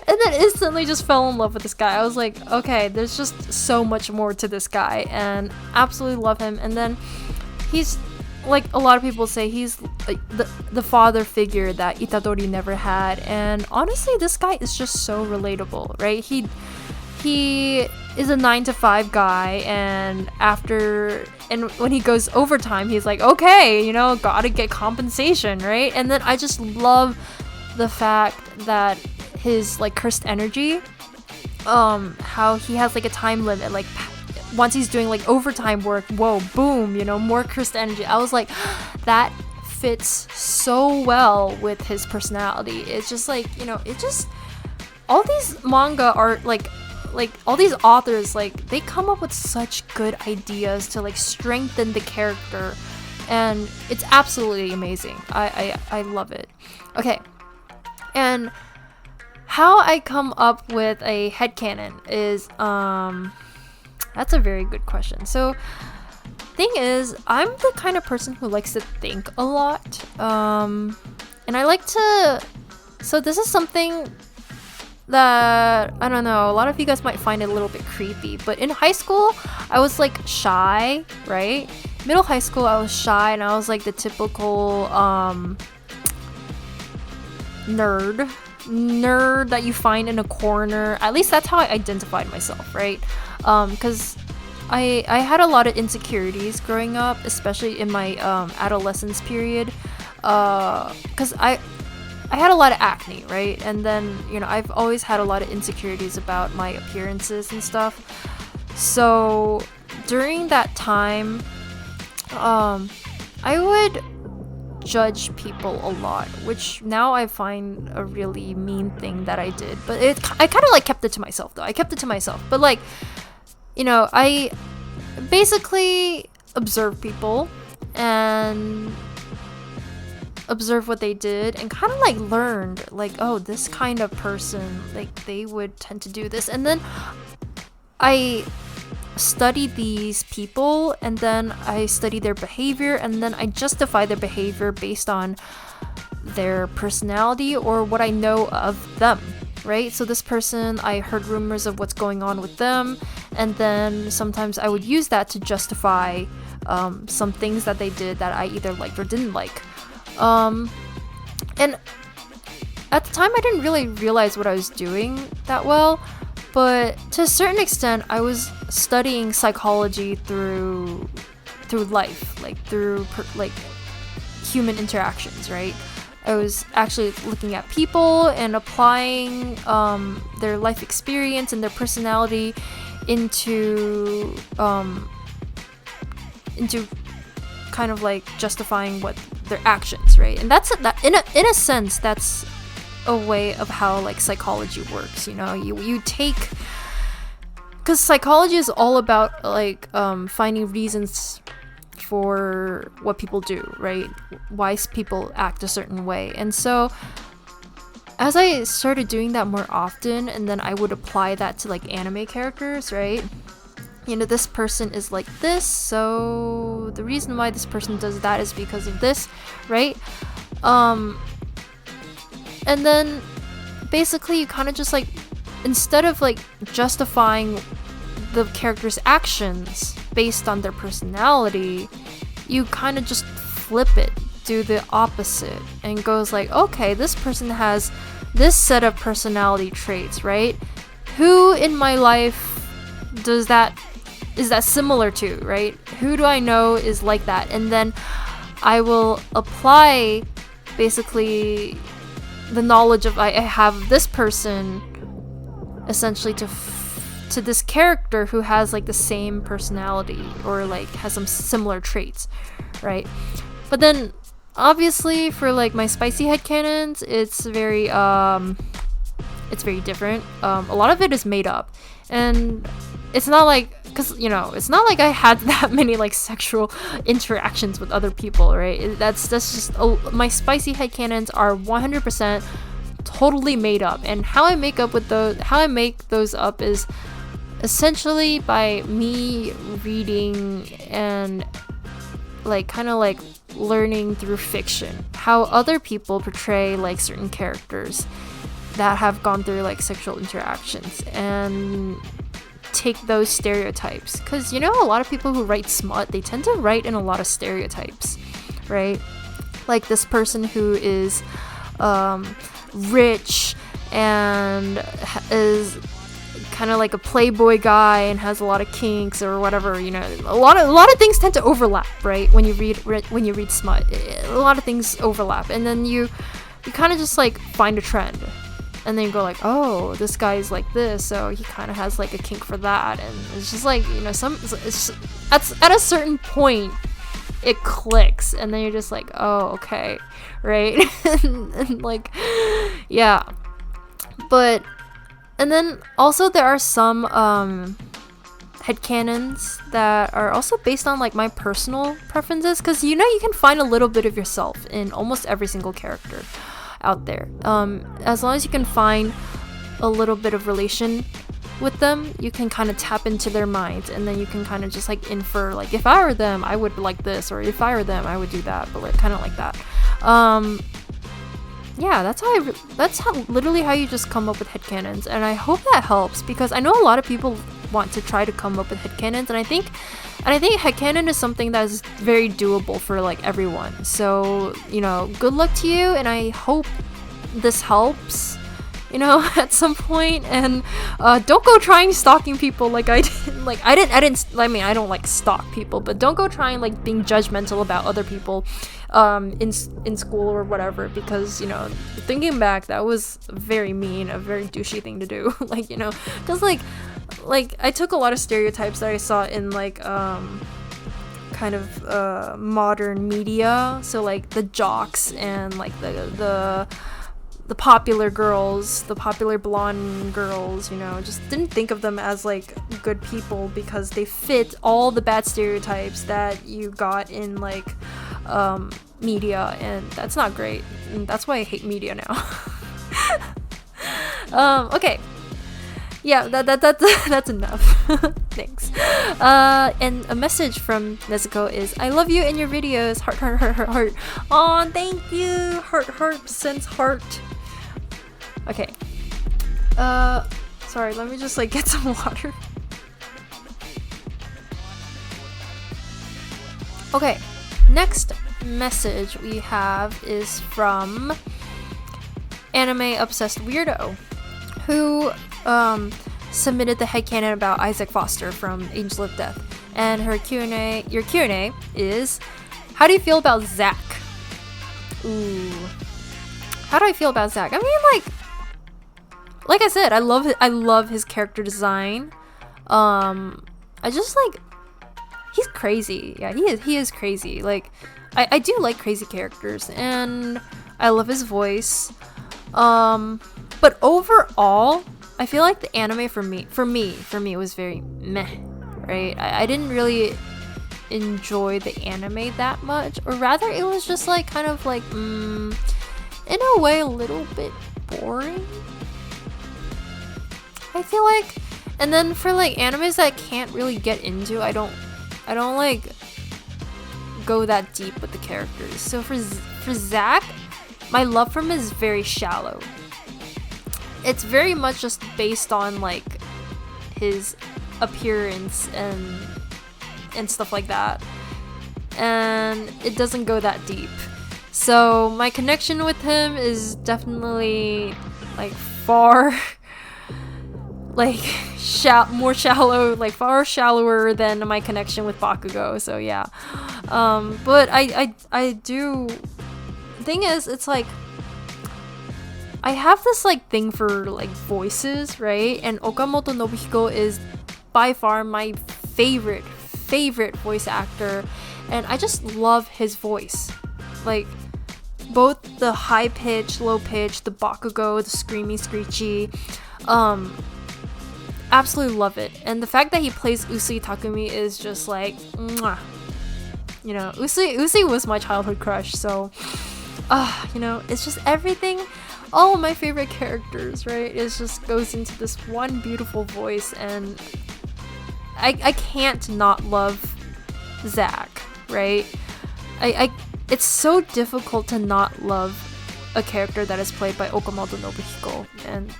and then instantly just fell in love with this guy. I was like, okay, there's just so much more to this guy, and absolutely love him. And then he's like, a lot of people say he's like the father figure that Itadori never had, and honestly this guy is just so relatable, right? He is a 9-to-5 guy, and when he goes overtime, he's like, okay, you know, gotta get compensation, right? And then I just love the fact that his like cursed energy, how he has like a time limit, like once he's doing like overtime work, whoa, boom, you know, more cursed energy. I was like, that fits so well with his personality. It's just like, you know, it just, all these manga are like all these authors, like they come up with such good ideas to like strengthen the character, and it's absolutely amazing. I love it. Okay, and how I come up with a headcanon is that's a very good question. So thing is, I'm the kind of person who likes to think a lot, and I like to, so this is something that, I don't know, a lot of you guys might find it a little bit creepy, but in high school I was like shy, right? Middle high school I was shy, and I was like the typical nerd that you find in a corner. At least that's how I identified myself, right? Because I had a lot of insecurities growing up, especially in my adolescence period, because I had a lot of acne, right? And then, you know, I've always had a lot of insecurities about my appearances and stuff. So during that time, I would judge people a lot, which now I find a really mean thing that I did. But I kind of like kept it to myself, though. I kept it to myself. But like, you know, I basically observe people and observed what they did and kind of like learned like, oh, this kind of person, like they would tend to do this. And then I studied these people, and then I studied their behavior, and then I justify their behavior based on their personality or what I know of them, right? So this person, I heard rumors of what's going on with them, and then sometimes I would use that to justify some things that they did that I either liked or didn't like. And at the time I didn't really realize what I was doing that well, but to a certain extent I was studying psychology through life, like through like human interactions, right? I was actually looking at people and applying their life experience and their personality into kind of like justifying what their actions, right? And that's that in a sense that's a way of how like psychology works, you know. You take, because psychology is all about like finding reasons for what people do, right? Why people act a certain way. And so as I started doing that more often, and then I would apply that to like anime characters, right? You know, this person is like this, so the reason why this person does that is because of this, right? And then basically you kind of just like, instead of like justifying the character's actions based on their personality, you kind of just flip it, do the opposite, and goes like, okay, this person has this set of personality traits, right? Who in my life is that similar to, right? Who do I know is like that? And then I will apply basically the knowledge of I have this person essentially to this character who has like the same personality or like has some similar traits, right? But then obviously for like my spicy headcanons, it's very different. A lot of it is made up, and it's not like, because you know, it's not like I had that many like sexual interactions with other people, right? That's just my spicy headcanons are 100% totally made up, and how I make those up is essentially by me reading and like kind of like learning through fiction how other people portray like certain characters that have gone through like sexual interactions, and take those stereotypes, because you know, a lot of people who write smut, they tend to write in a lot of stereotypes, right? Like this person who is rich and is kind of like a playboy guy and has a lot of kinks or whatever, you know. A lot of things tend to overlap, right? When you read smut, a lot of things overlap, and then you kind of just like find a trend, and then you go like, oh, this guy's like this, so he kind of has like a kink for that, and it's just like, you know, at a certain point it clicks, and then you're just like, oh, okay, right? and like, yeah. But and then also there are some headcanons that are also based on like my personal preferences, because you know, you can find a little bit of yourself in almost every single character out there. As long as you can find a little bit of relation with them, you can kind of tap into their minds, and then you can kind of just like infer like, if I were them I would like this, or if I were them I would do that, but like kind of like that. Yeah, that's literally how you just come up with headcanons, and I hope that helps, because I know a lot of people want to try to come up with headcanons, and I think headcanon is something that is very doable for like everyone. So, you know, good luck to you, and I hope this helps, you know, at some point. And don't go trying stalking people like I did. Like I don't like stalk people, but don't go trying like being judgmental about other people in school or whatever, because, you know, thinking back, that was very mean, a very douchey thing to do. Like, you know, because like I took a lot of stereotypes that I saw in like kind of modern media, so like the jocks and like the popular girls, the popular blonde girls, you know, just didn't think of them as like good people because they fit all the bad stereotypes that you got in like media, and that's not great, and that's why I hate media now. Okay, yeah, that's enough. Thanks. And a message from Nezuko is, I love you and your videos, heart heart heart heart heart. Aw, thank you. Heart sends heart. Okay, sorry, let me just like get some water. Okay, next message we have is from Anime Obsessed Weirdo, who submitted the headcanon about Isaac Foster from Angel of Death, and your Q&A is, how do you feel about Zack? Ooh, how do I feel about Zack? I mean, like I said, I love his character design. I just like, he's crazy. Yeah, he is crazy. Like, I do like crazy characters, and I love his voice. But overall, I feel like the anime for me was very meh, right? I didn't really enjoy the anime that much, or rather it was just like kind of like in a way a little bit boring, I feel like. And then for like animes that I can't really get into, I don't like go that deep with the characters. So for Zack, my love for him is very shallow. It's very much just based on like his appearance and stuff like that, and it doesn't go that deep. So my connection with him is definitely like far like more shallow, like far shallower than my connection with Bakugo. So yeah, but I do. The thing is, it's like I have this like thing for like voices, right? And Okamoto Nobuhiko is by far my favorite voice actor, and I just love his voice. Like both the high pitch, low pitch, the Bakugo, the screamy, screechy. Absolutely love it. And the fact that he plays Usui Takumi is just like, mwah. You know, Usui was my childhood crush, so you know, it's just everything. All of my favorite characters, right? It just goes into this one beautiful voice, and I can't not love Zack, right? It's so difficult to not love a character that is played by Okamoto Nobuhiko, and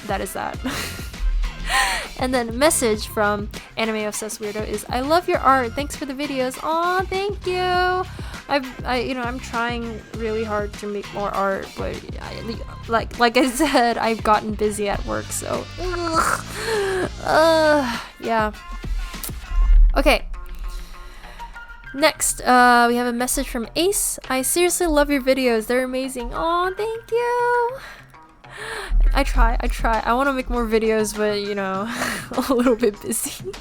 that is that. And then a message from Anime Obsessed Weirdo is, I love your art, thanks for the videos. Aw, thank you. I'm trying really hard to make more art, but like I said, I've gotten busy at work, so yeah. Okay. Next, we have a message from Ace. I seriously love your videos. They're amazing. Aw, thank you. I try. I want to make more videos, but you know, a little bit busy.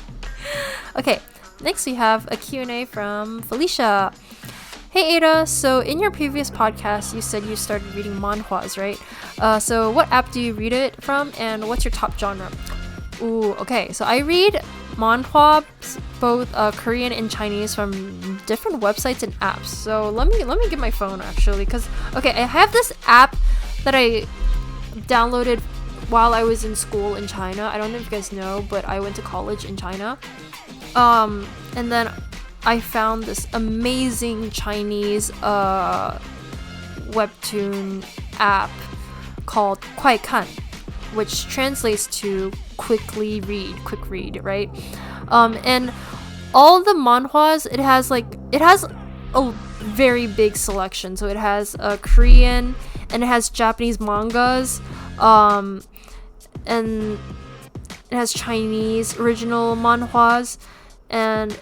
Okay, next we have a Q&A from Felicia. Hey Ada, so in your previous podcast, you said you started reading manhwas, right? So what app do you read it from, and what's your top genre? Ooh, okay, so I read manhwa, both Korean and Chinese, from different websites and apps. So let me get my phone actually, because okay, I have this app that I downloaded while I was in school in China. I don't know if you guys know, but I went to college in China. And then I found this amazing Chinese webtoon app called Kwai Kan, which translates to quick read, right? And all the manhwas, it has a very big selection. So it has Korean, and it has Japanese mangas, and it has Chinese original manhwas, and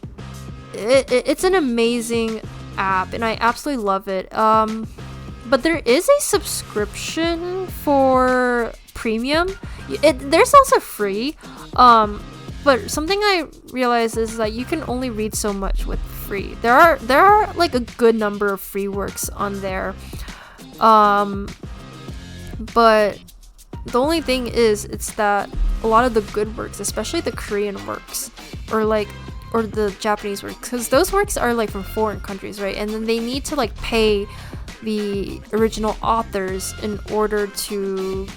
it's an amazing app, and I absolutely love it. But there is a subscription for premium. There's also free, but something I realized is that you can only read so much with free. There are like a good number of free works on there, but the only thing is, it's that a lot of the good works, especially the Korean works, or like or the Japanese works, because those works are like from foreign countries, right? And then they need to like pay the original authors in order to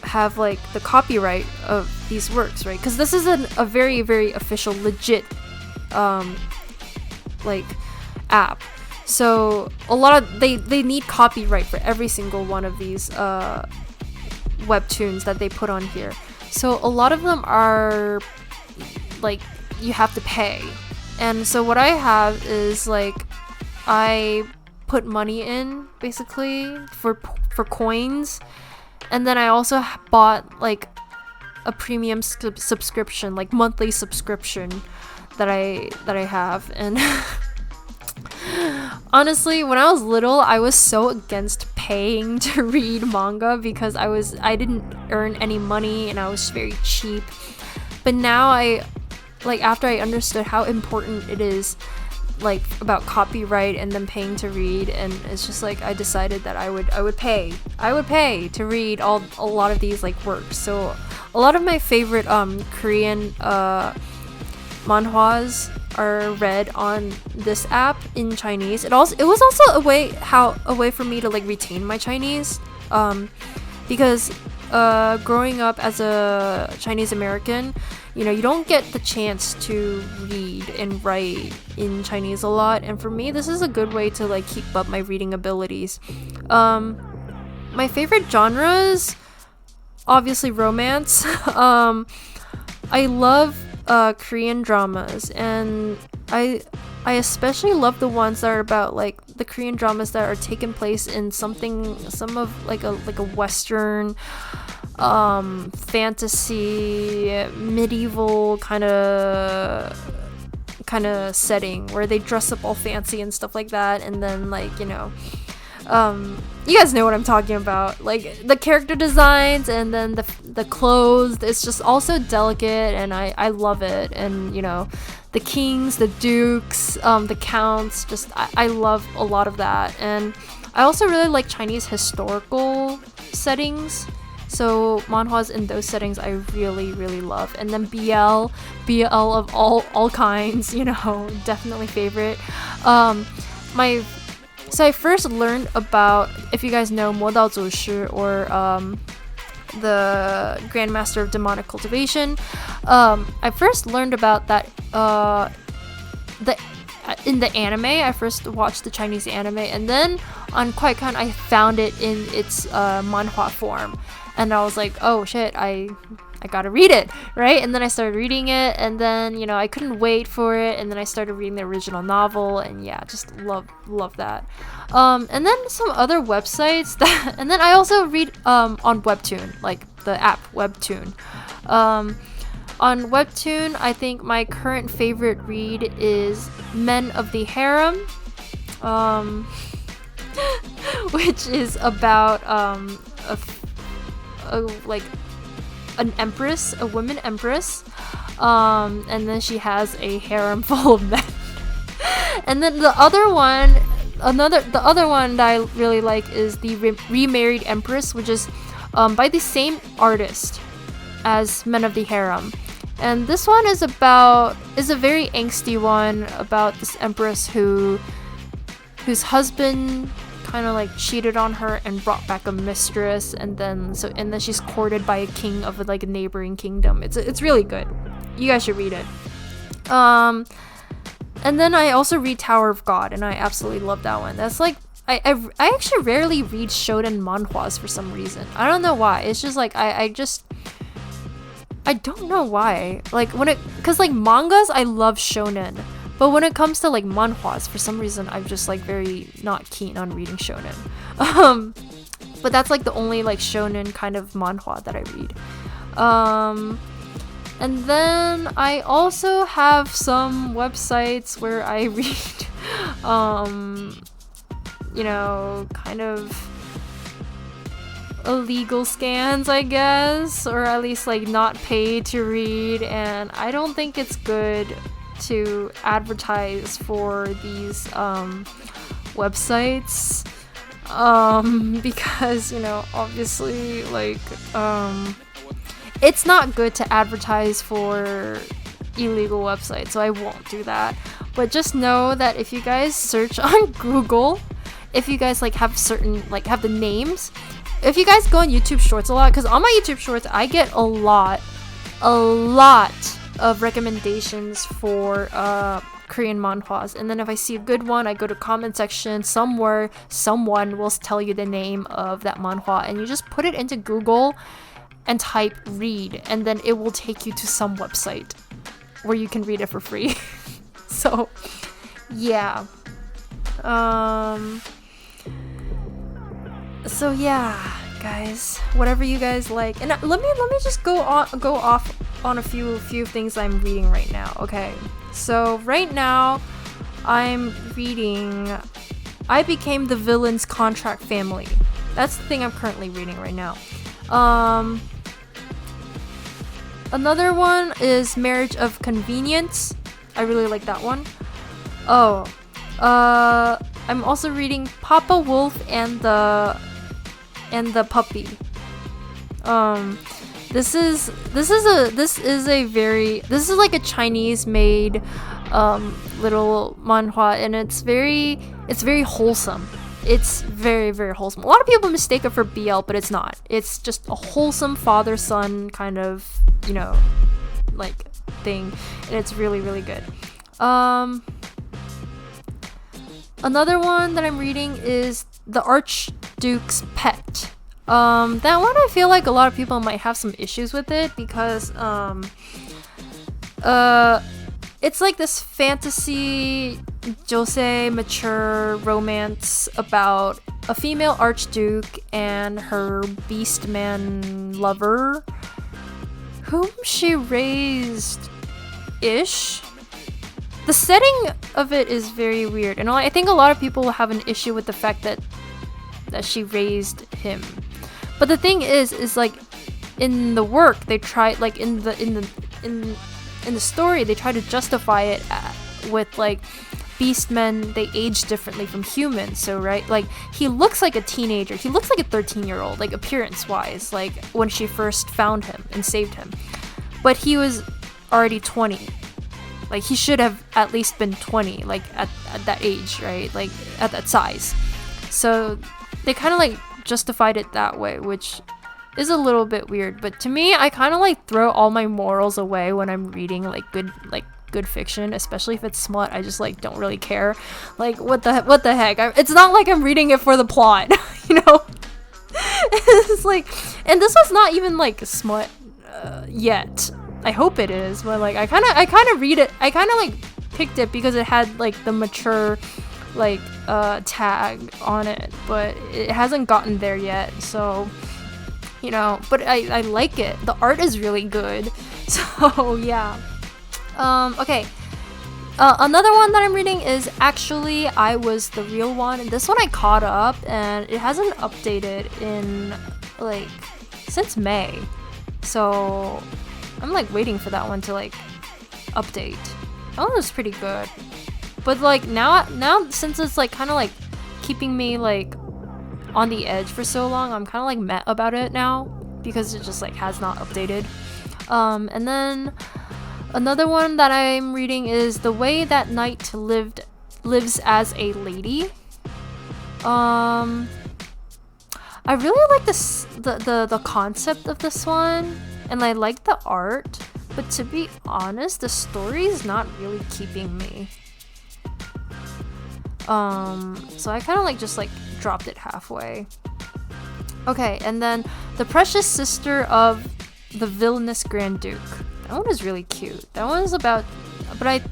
have like the copyright of these works, right? Because this is a very, very official, legit like app. So a lot of they need copyright for every single one of these webtoons that they put on here. So a lot of them are like you have to pay. And so what I have is like I put money in basically for coins, and then I also bought like a premium subscription, like monthly subscription that I have. And honestly, when I was little, I was so against paying to read manga because I didn't earn any money and I was very cheap. But now after I understood how important it is, like about copyright and then paying to read, and it's just like I decided that I would pay to read a lot of these like works. So a lot of my favorite Korean manhwas are read on this app in Chinese. It was also a way for me to like retain my Chinese, because growing up as a Chinese American, you know, you don't get the chance to read and write in Chinese a lot, and for me this is a good way to like keep up my reading abilities. My favorite genres, obviously romance. I love Korean dramas, and I especially love the ones that are about like the Korean dramas that are taking place in some of like a Western fantasy medieval kind of setting where they dress up all fancy and stuff like that, and then like, you know, you guys know what I'm talking about, like the character designs and then the clothes. It's just also delicate, and I love it. And you know, the kings, the dukes, the counts, just I love a lot of that. And I also really like Chinese historical settings, so manhwas in those settings I really, really love. And then BL of all kinds, you know, definitely favorite. So I first learned about, if you guys know Modao Zushi, or the Grandmaster of Demonic Cultivation, I first learned about that in the anime. I first watched the Chinese anime, and then on QuiteCon I found it in its manhwa form, and I was like, oh shit, I gotta read it, right? And then I started reading it, and then, you know, I couldn't wait for it, and then I started reading the original novel, and yeah, just love that. And then some other websites that, and then I also read on Webtoon, like the app Webtoon. On Webtoon, I think my current favorite read is Men of the Harem, which is about like an empress, a woman empress, and then she has a harem full of men. And then the other one that I really like is the Remarried Empress, which is by the same artist as Men of the Harem. And this one is a very angsty one about this empress whose husband kind of like cheated on her and brought back a mistress, and then she's courted by a king of like a neighboring kingdom. It's really good. You guys should read it. And then I also read Tower of God, and I absolutely love that one. That's like I actually rarely read shonen manhwas for some reason. I don't know why. It's just like I don't know why. Like cause like mangas, I love shonen. But when it comes to like manhwas, for some reason, I'm just like very not keen on reading shonen. But that's like the only like shonen kind of manhwa that I read. And then I also have some websites where I read, you know, kind of illegal scans, I guess, or at least like not paid to read, and I don't think it's good to advertise for these websites, because, you know, obviously like it's not good to advertise for illegal website, so I won't do that. But just know that if you guys search on Google, if you guys like have certain like have the names, if you guys go on YouTube Shorts a lot, because on my YouTube Shorts I get a lot of recommendations for Korean manhwas, and then if I see a good one, I go to comment section somewhere, someone will tell you the name of that manhwa, and you just put it into Google and type read, and then it will take you to some website where you can read it for free. So yeah, so yeah, guys, whatever you guys like. And let me just go off on a few things I'm reading right now. Okay, so right now I'm reading I Became the Villain's Contract Family. That's the thing I'm currently reading right now. Another one is Marriage of Convenience. I really like that one. I'm also reading Papa Wolf and the Puppy. This is like a Chinese made little manhwa, and it's very wholesome. It's very, very wholesome. A lot of people mistake it for BL, but it's not. It's just a wholesome father-son kind of, you know, like thing, and it's really, really good. Another one that I'm reading is The Archduke's Pet. That one I feel like a lot of people might have some issues with it because it's like this fantasy josei mature romance about a female archduke and her beastman lover whom she raised ish. The setting of it is very weird, and I think a lot of people have an issue with the fact that she raised him. But the thing is like in the work they try, like in the story they try to justify it with like beastmen, they age differently from humans. So right, like he looks like a teenager, he looks like a 13-year-old, like appearance wise, like when she first found him and saved him, but he was already 20. Like he should have at least been 20, like at that age, right? Like at that size. So they kind of like justified it that way, which is a little bit weird. But to me, I kind of like throw all my morals away when I'm reading like good fiction, especially if it's smut. I just like don't really care. Like what the heck? It's not like I'm reading it for the plot, you know? It's like, and this was not even like smut yet. I hope it is, but like I kind of read it. I kind of like picked it because it had like the mature like tag on it, but it hasn't gotten there yet. So, you know, but I like it. The art is really good. So yeah. Okay. Another one that I'm reading is Actually I Was the Real One, and this one I caught up, and it hasn't updated in like since May. So I'm like waiting for that one to like update. That one was pretty good. But like now since it's like kind of like keeping me like on the edge for so long, I'm kind of like meh about it now because it just like has not updated. And then another one that I'm reading is The Way That Knight Lives as a Lady. I really like this the concept of this one, and I like the art, but to be honest, the story is not really keeping me. So I kind of like just like dropped it halfway. Okay, and then The Precious Sister of the Villainous Grand Duke. That one is really cute. That one is about, but I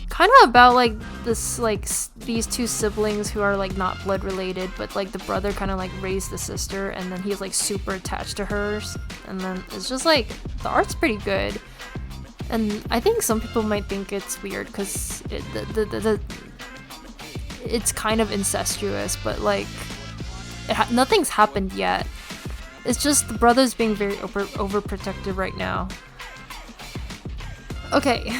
kind of about like this, like these two siblings who are like not blood related, but like the brother kind of like raised the sister, and then he's like super attached to hers, and then it's just like the art's pretty good, and I think some people might think it's weird because it's kind of incestuous, but like nothing's happened yet. It's just the brother's being very overprotective right now. Okay.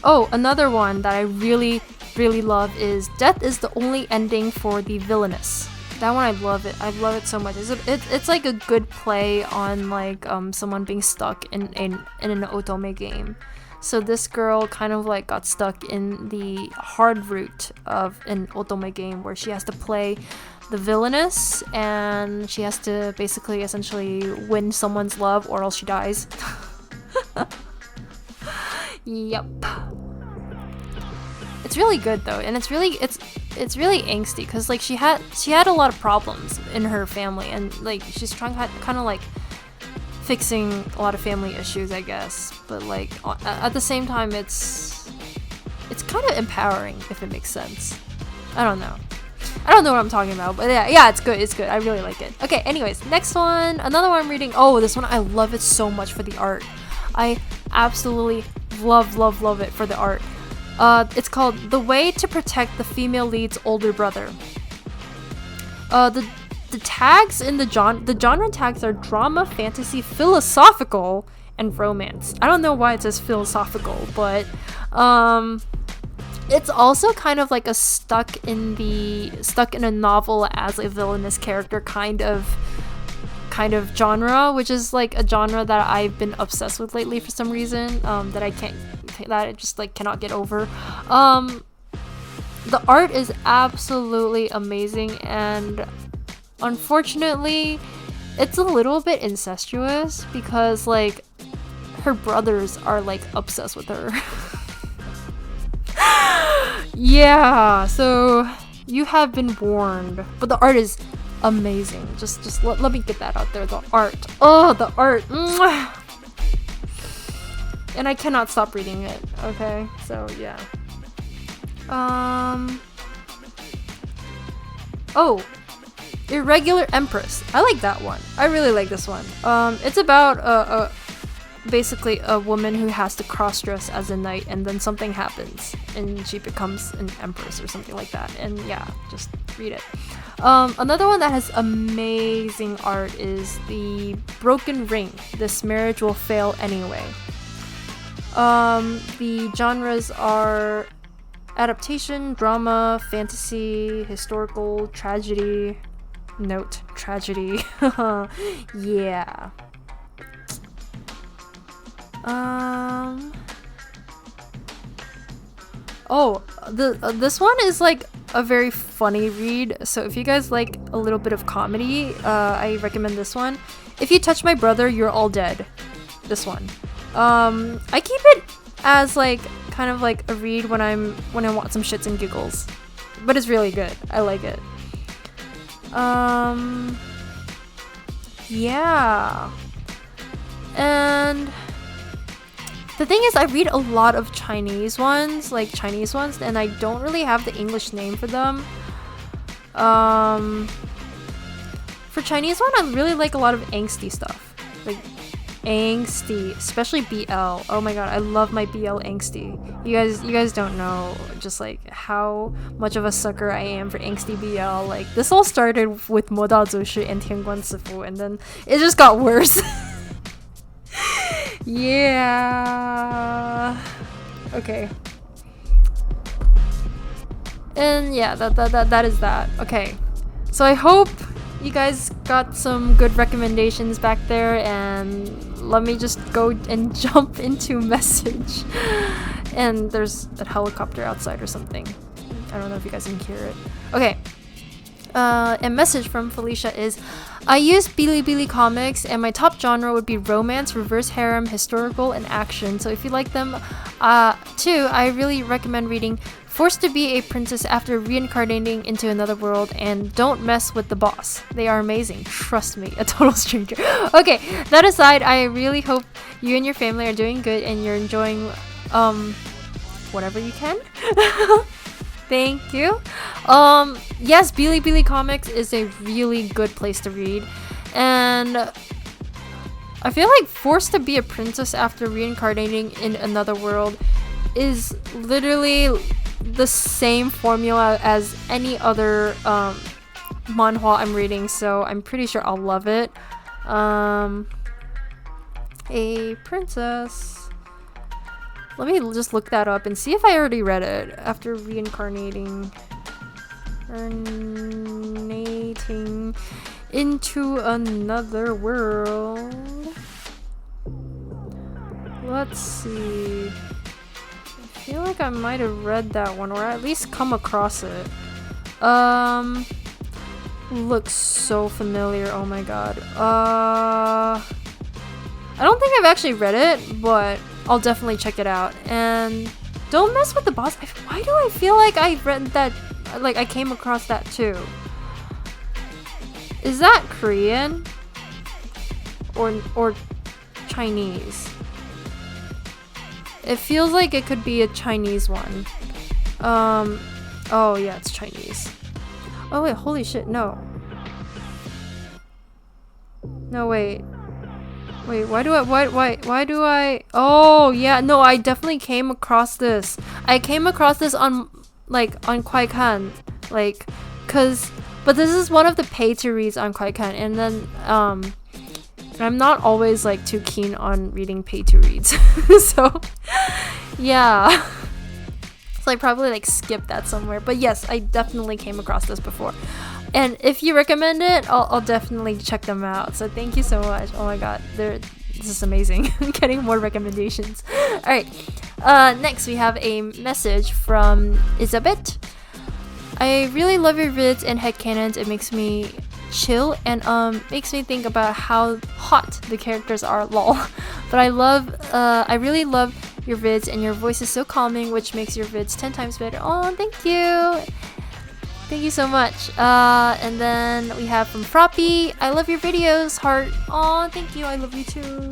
Oh, another one that I really, really love is Death is the Only Ending for the Villainous. That one I love it. I love it so much. It's like a good play on like someone being stuck in an otome game. So this girl kind of like got stuck in the hard route of an otome game where she has to play the villainess and she has to basically essentially win someone's love or else she dies. Yep. It's really good though, and it's really angsty because like she had a lot of problems in her family, and like she's trying kind of like fixing a lot of family issues, I guess, but like at the same time it's kind of empowering, if it makes sense. I don't know what I'm talking about, but yeah, it's good. I really like it. Okay, anyways, next one, another one I'm reading. Oh, this one I love it so much for the art. I absolutely love it for the art. It's called The Way to Protect the Female Lead's Older Brother. The tags in the genre tags are drama, fantasy, philosophical, and romance. I don't know why it says philosophical, but it's also kind of like a stuck in a novel as a villainous character kind of genre, which is like a genre that I've been obsessed with lately for some reason, that I just like cannot get over. The art is absolutely amazing, and unfortunately it's a little bit incestuous because like her brothers are like obsessed with her. Yeah, so you have been warned, but the art is amazing. Just let me get that out there. The art, the art. Mwah! And I cannot stop reading it. Okay, so yeah. Oh, Irregular Empress. I like that one. I really like this one. It's about basically a woman who has to cross-dress as a knight, and then something happens and she becomes an empress or something like that. And yeah, just read it. Another one that has amazing art is The Broken Ring. This marriage will fail anyway. The genres are adaptation, drama, fantasy, historical, tragedy. Note, tragedy. Yeah. This one is like a very funny read, so if you guys like a little bit of comedy, I recommend this one. If You Touch My Brother, You're All Dead. This one. I keep it as like kind of like a read when I want some shits and giggles, but it's really good. I like it. Yeah. And the thing is, I read a lot of Chinese ones, and I don't really have the English name for them. For Chinese one, I really like a lot of angsty stuff. Like, angsty, especially BL. Oh my god, I love my BL angsty. You guys don't know just like how much of a sucker I am for angsty BL. Like, this all started with Moda Zushi and Tianguan Sifu, and then it just got worse. Yeah. Okay. And yeah, that is that. Okay. So I hope you guys got some good recommendations back there, and let me just go and jump into message. And there's a helicopter outside or something. I don't know if you guys can hear it. Okay. A message from Felicia is, I use Bilibili comics and my top genre would be romance, reverse harem, historical, and action. So if you like them too, I really recommend reading Forced to Be a Princess After Reincarnating into Another World and Don't Mess with the Boss. They are amazing. Trust me, a total stranger. Okay, that aside, I really hope you and your family are doing good and you're enjoying whatever you can. Thank you. Yes, Bilibili Comics is a really good place to read, and I feel like Forced to Be a Princess After Reincarnating in Another World is literally the same formula as any other manhwa I'm reading, so I'm pretty sure I'll love it. A princess. Let me just look that up and see if I already read it. After reincarnating. Turnating into another world. Let's see. I feel like I might have read that one, or at least come across it. Looks so familiar. Oh my god. I don't think I've actually read it, but I'll definitely check it out. And don't mess with the boss. Why do I feel like I read that? Like I came across that too. Is that Korean or Chinese? It feels like it could be a Chinese one. Oh yeah, it's Chinese. Oh wait, holy shit, no. No, wait, why do I, oh yeah, no, I definitely came across this. I came across this on Kwaikan, but this is one of the pay to reads on Kwaikan, and then, I'm not always like too keen on reading pay to reads. So yeah. So I probably like skipped that somewhere. But yes, I definitely came across this before. And if you recommend it, I'll definitely check them out. So thank you so much. Oh my god, this is amazing. I'm getting more recommendations. Alright. Next we have a message from Isabeth. I really love your vids and headcanons. It makes me chill and makes me think about how hot the characters are, lol. But I really love your vids, and your voice is so calming, which makes your vids 10 times better. Oh, thank you so much. And then we have from Froppy, I love your videos, heart. Oh, thank you, I love you too.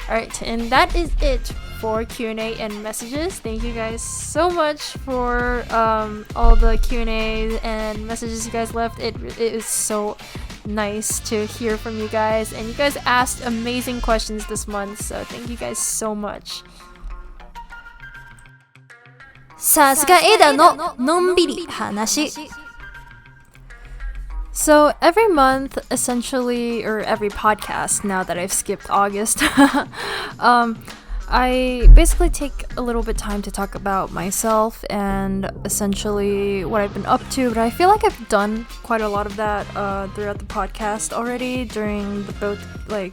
Alright, and that is it for Q&A and messages. Thank you guys so much for all the Q&As and messages you guys left. It is so nice to hear from you guys, and you guys asked amazing questions this month, so thank you guys so much. Sasuga Eda no nonbiri hanashi. So every month, essentially, or every podcast, now that I've skipped August, I basically take a little bit time to talk about myself and essentially what I've been up to, but I feel like I've done quite a lot of that throughout the podcast already during both the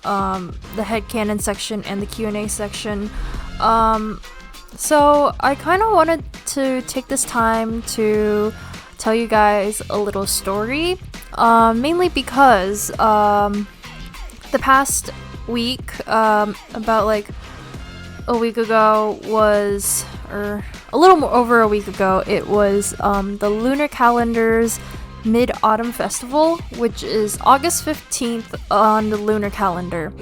headcanon section and the Q&A section. So I kind of wanted to take this time to tell you guys a little story, mainly because the past week, about like a week ago was, or a little more over a week ago, it was the lunar calendar's Mid-Autumn Festival, which is August 15th on the lunar calendar.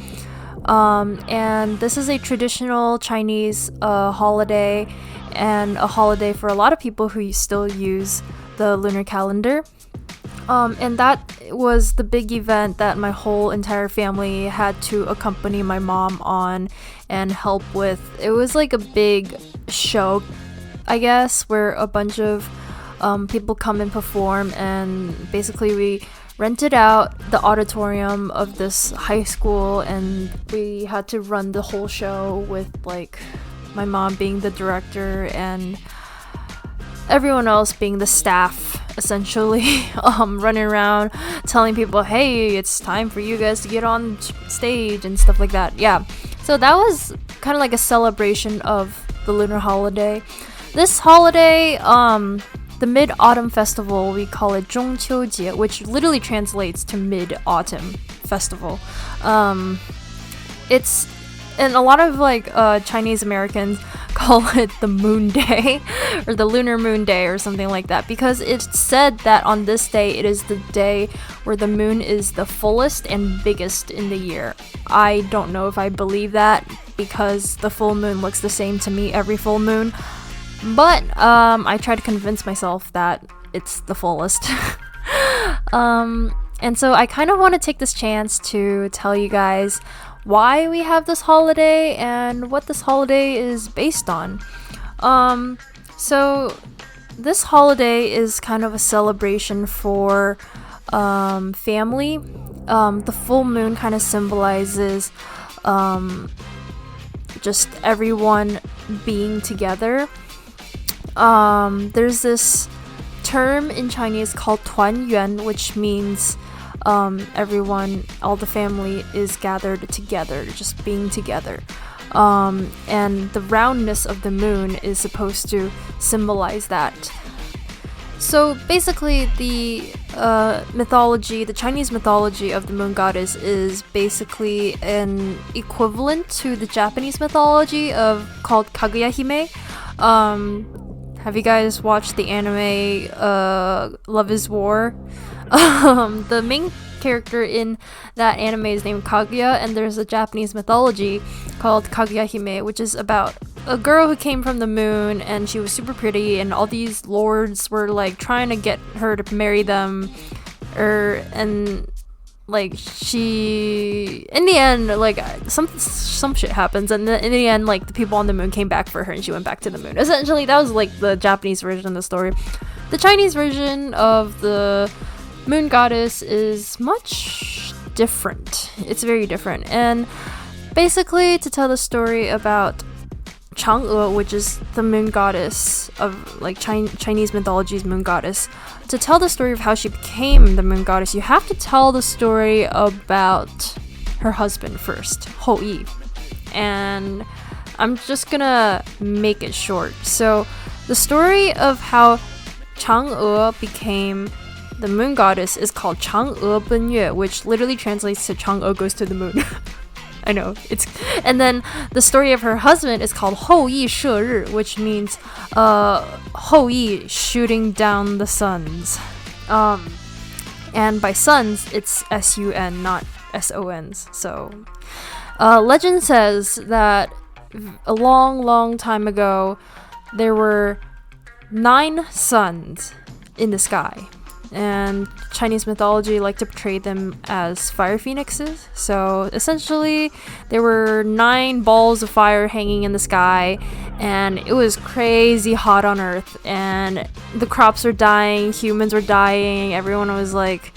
And this is a traditional Chinese holiday, and a holiday for a lot of people who still use the lunar calendar. And that was the big event that my whole entire family had to accompany my mom on and help with. It was like a big show, I guess, where a bunch of people come and perform, and basically we rented out the auditorium of this high school, and we had to run the whole show with like my mom being the director and everyone else being the staff, essentially, running around telling people, hey, it's time for you guys to get on stage and stuff like that. Yeah, so that was kind of like a celebration of the lunar holiday. This holiday, the Mid-Autumn Festival, we call it 中秋节, which literally translates to Mid-Autumn Festival. It's, and a lot of like Chinese Americans call it the Moon Day or the Lunar Moon Day or something like that, because it's said that on this day it is the day where the moon is the fullest and biggest in the year. I don't know if I believe that, because the full moon looks the same to me every full moon, but I try to convince myself that it's the fullest. And so I kind of want to take this chance to tell you guys why we have this holiday and what this holiday is based on. So this holiday is kind of a celebration for family. The full moon kind of symbolizes just everyone being together. There's this term in Chinese called 团圆, which means everyone, all the family is gathered together, just being together. And the roundness of the moon is supposed to symbolize that. So basically, the mythology, the Chinese mythology of the moon goddess is basically an equivalent to the Japanese mythology called Kaguya Hime. Have you guys watched the anime Love is War? The main character in that anime is named Kaguya, and there's a Japanese mythology called Kaguya Hime, which is about a girl who came from the moon, and she was super pretty, and all these lords were like trying to get her to marry them, and like she, in the end, like some shit happens, and in the end, like the people on the moon came back for her, and she went back to the moon. Essentially, that was like the Japanese version of the story. The Chinese version of the moon goddess is much different. It's very different, and basically to tell the story about Chang'e, which is the moon goddess of like Chinese mythology's moon goddess. To tell the story of how she became the moon goddess, you have to tell the story about her husband first, Hou Yi. And I'm just gonna make it short. So the story of how Chang'e became the moon goddess is called Chang'e Benyue, which literally translates to Chang'e goes to the moon. I know, and then the story of her husband is called Hou Yi She Ri, which means Hou Yi shooting down the suns. And by suns, it's S-U-N, not S-O-Ns. So, legend says that a long time ago, there were 9 suns in the sky. And Chinese mythology like to portray them as fire phoenixes. So essentially, there were 9 balls of fire hanging in the sky, and it was crazy hot on Earth, and the crops were dying, humans were dying, everyone was like,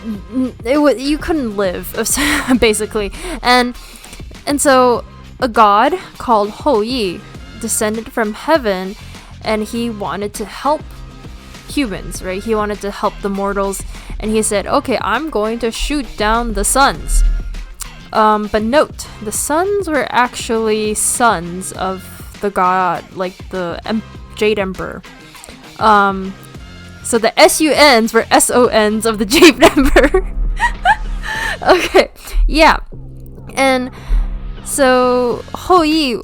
you couldn't live, basically. And so a god called Hou Yi descended from heaven, and he wanted to help humans, right? He wanted to help the mortals, and he said, okay, I'm going to shoot down the suns. But note, the suns were actually sons of the god, like the Jade Emperor. So the S-U-Ns were S-O-Ns of the Jade Emperor. Okay, yeah. And so Hou Yi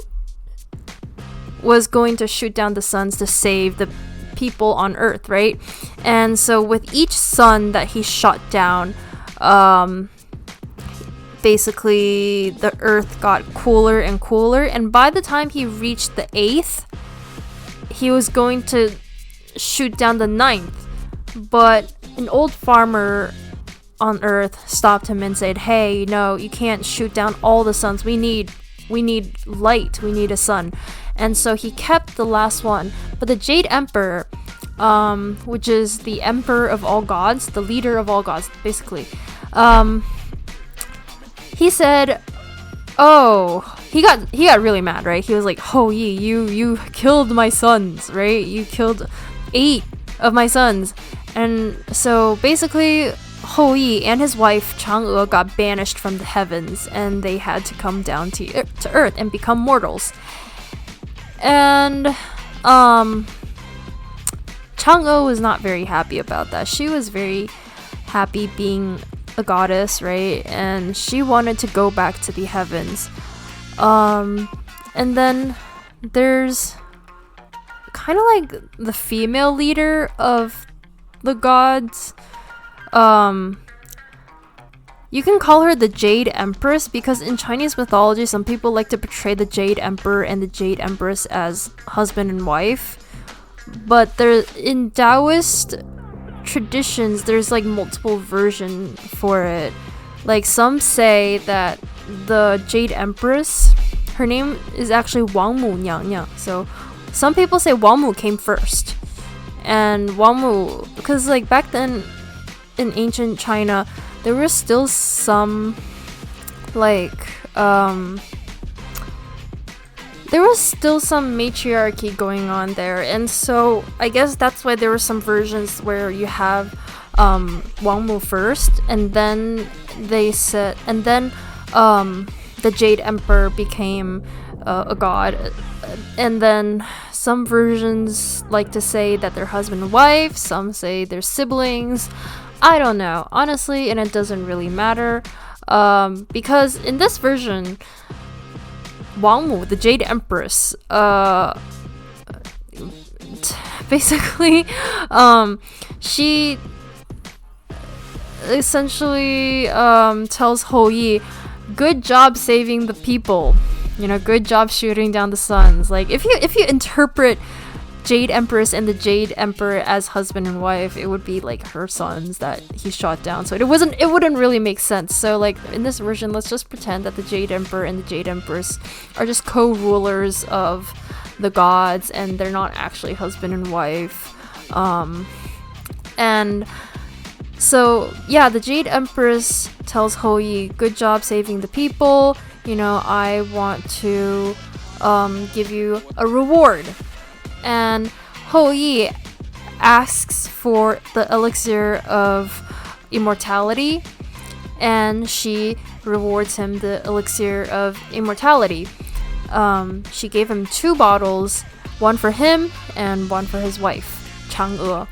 was going to shoot down the suns to save the people on Earth, right? And so with each sun that he shot down, basically the Earth got cooler and cooler, and by the time he reached the 8th, he was going to shoot down the 9th, but an old farmer on Earth stopped him and said, hey, no, you can't shoot down all the suns. We need light, we need a sun. And so he kept the last one. But the Jade Emperor, which is the emperor of all gods, the leader of all gods, basically, he said, oh, he got really mad, right? He was like, Hou Yi, you killed my sons, right? You killed 8 of my sons. And so basically, Hou Yi and his wife Chang'e got banished from the heavens, and they had to come down to Earth and become mortals. And Chang'e was not very happy about that. She was very happy being a goddess, right? And she wanted to go back to the heavens. And then there's kind of like the female leader of the gods. You can call her the Jade Empress, because in Chinese mythology, some people like to portray the Jade Emperor and the Jade Empress as husband and wife. But in Taoist traditions, there's like multiple versions for it. Like some say that the Jade Empress, her name is actually Wang Mu Nyang Nyang. So some people say Wang Mu came first. And Wang Mu, because like back then in ancient China, there were still some like there was still some matriarchy going on there, and so I guess that's why there were some versions where you have Wangmu first, and then the Jade Emperor became a god, and then some versions like to say that they're husband and wife, some say they're siblings. I don't know, honestly, and it doesn't really matter, because in this version, Wangmu, the Jade Empress, basically, she essentially tells Hou-yi, good job saving the people, good job shooting down the suns. Like, if you interpret Jade Empress and the Jade Emperor as husband and wife, it would be like her sons that he shot down, so it wouldn't really make sense. So like in this version, let's just pretend that the Jade Emperor and the Jade Empress are just co-rulers of the gods, and they're not actually husband and wife. And so yeah, the Jade Empress tells Hou-yi, good job saving the people, I want to give you a reward. And Hou-yi asks for the elixir of immortality, and she rewards him the elixir of immortality. She gave him 2 bottles, one for him and one for his wife, Chang'e.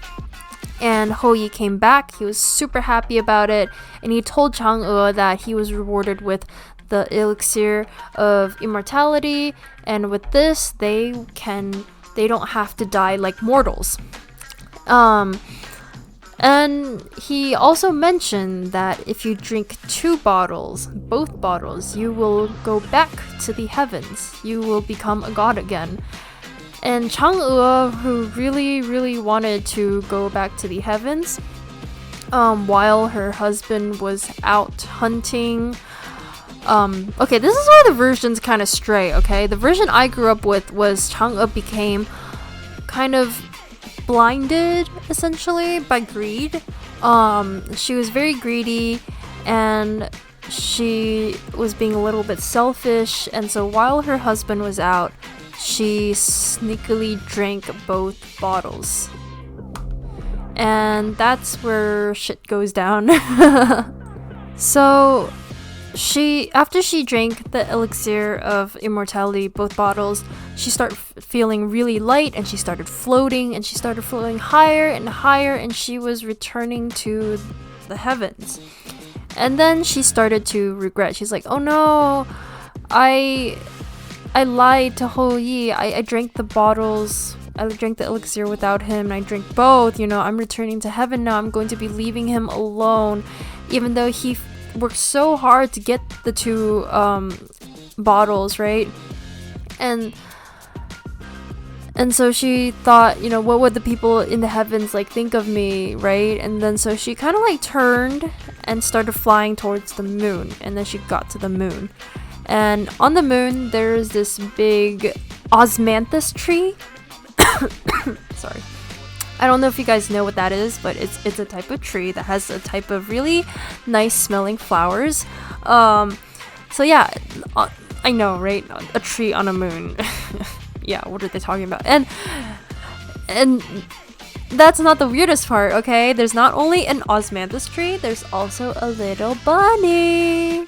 And Hou-yi came back, he was super happy about it, and he told Chang'e that he was rewarded with the elixir of immortality, and with this they don't have to die like mortals. And he also mentioned that if you drink 2 bottles, both bottles, you will go back to the heavens. You will become a god again. And Chang'e, who really, really wanted to go back to the heavens, while her husband was out hunting. Okay, this is where the versions kind of stray, okay? The version I grew up with was Chang'e became kind of blinded, essentially, by greed. She was very greedy, and she was being a little bit selfish, and so while her husband was out, she sneakily drank both bottles. And that's where shit goes down. So after she drank the elixir of immortality, both bottles, she started feeling really light, and she started floating higher and higher, and she was returning to the heavens. And then she started to regret. She's like, oh no, I lied to Hou-yi. I drank the bottles, I drank the elixir without him, and I drank both. I'm returning to heaven now. I'm going to be leaving him alone, even though he worked so hard to get the 2 bottles, right? And so she thought, what would the people in the heavens think of me, right? And then so she kind of turned and started flying towards the moon, and then she got to the moon. And on the moon, there's this big osmanthus tree. Sorry. I don't know if you guys know what that is, but it's a type of tree that has a type of really nice smelling flowers. So yeah, I know, right? A tree on a moon. Yeah, what are they talking about? And that's not the weirdest part, okay? There's not only an osmanthus tree, there's also a little bunny.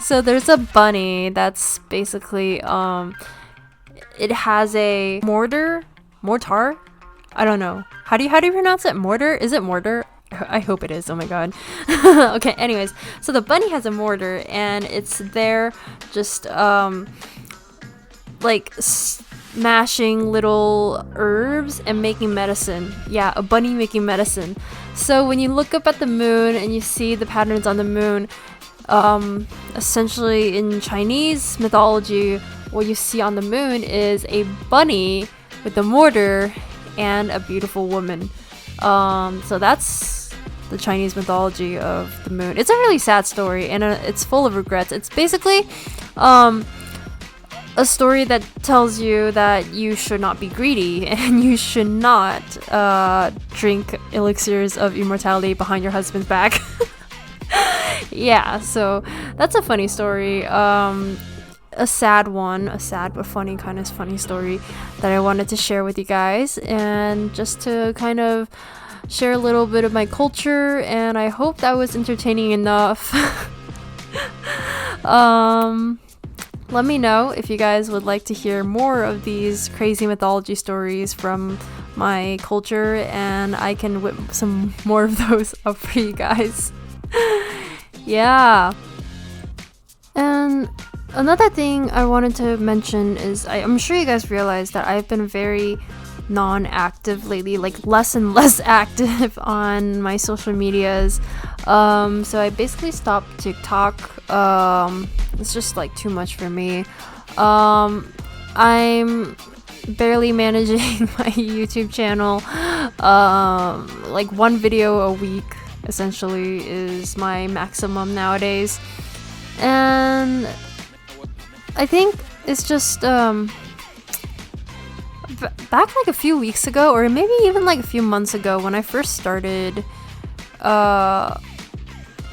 So there's a bunny that's basically it has a mortar. I don't know. How do you pronounce it? Mortar? Is it mortar? I hope it is. Oh my god. Okay, anyways. So the bunny has a mortar, and it's there just smashing little herbs and making medicine. Yeah, a bunny making medicine. So when you look up at the moon and you see the patterns on the moon, essentially in Chinese mythology, what you see on the moon is a bunny with a mortar and a beautiful woman. So that's the Chinese mythology of the moon. It's a really sad story, and it's full of regrets. It's basically a story that tells you that you should not be greedy, and you should not drink elixirs of immortality behind your husband's back. Yeah, so that's a funny story. a sad one, a sad but funny, kind of funny story that I wanted to share with you guys, and just to kind of share a little bit of my culture, and I hope that was entertaining enough. Let me know if you guys would like to hear more of these crazy mythology stories from my culture, and I can whip some more of those up for you guys. Yeah. And another thing I wanted to mention is I'm sure you guys realize that I've been very non-active lately, like less and less active on my social medias. So I basically stopped TikTok. It's just like too much for me. I'm barely managing my YouTube channel. Like one video a week essentially is my maximum nowadays. And I think it's just back like a few weeks ago, or maybe even like a few months ago, when I first started.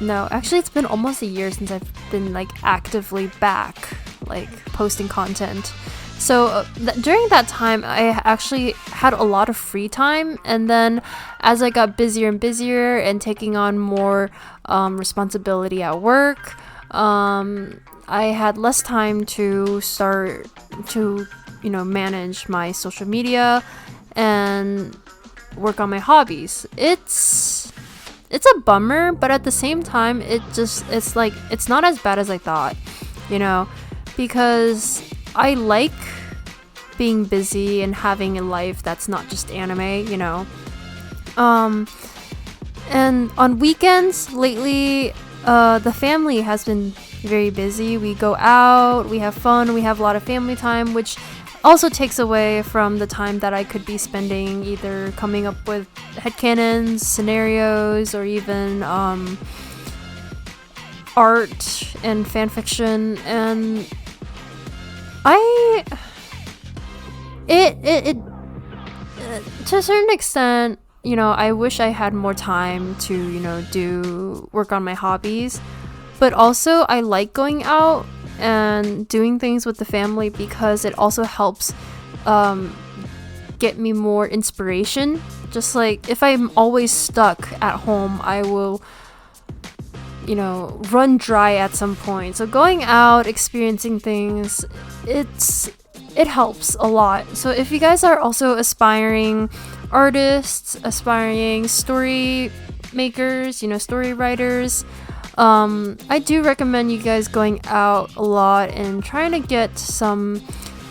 No, actually it's been almost a year since I've been like actively back, like posting content. So during that time, I actually had a lot of free time, and then as I got busier and busier and taking on more responsibility at work, I had less time to start to, you know, manage my social media and work on my hobbies. It's a bummer, but at the same time, it's like, it's not as bad as I thought, you know, because I like being busy and having a life that's not just anime, you know. And on weekends lately, the family has been very busy. We go out, we have fun, we have a lot of family time, which also takes away from the time that I could be spending either coming up with headcanons, scenarios, or even art and fanfiction. And it to a certain extent, you know, I wish I had more time to, you know, work on my hobbies. But also I like going out and doing things with the family because it also helps get me more inspiration. Just like if I'm always stuck at home, I will, you know, run dry at some point. So going out, experiencing things, it helps a lot. So if you guys are also aspiring artists, aspiring story makers, you know, story writers, I do recommend you guys going out a lot and trying to get some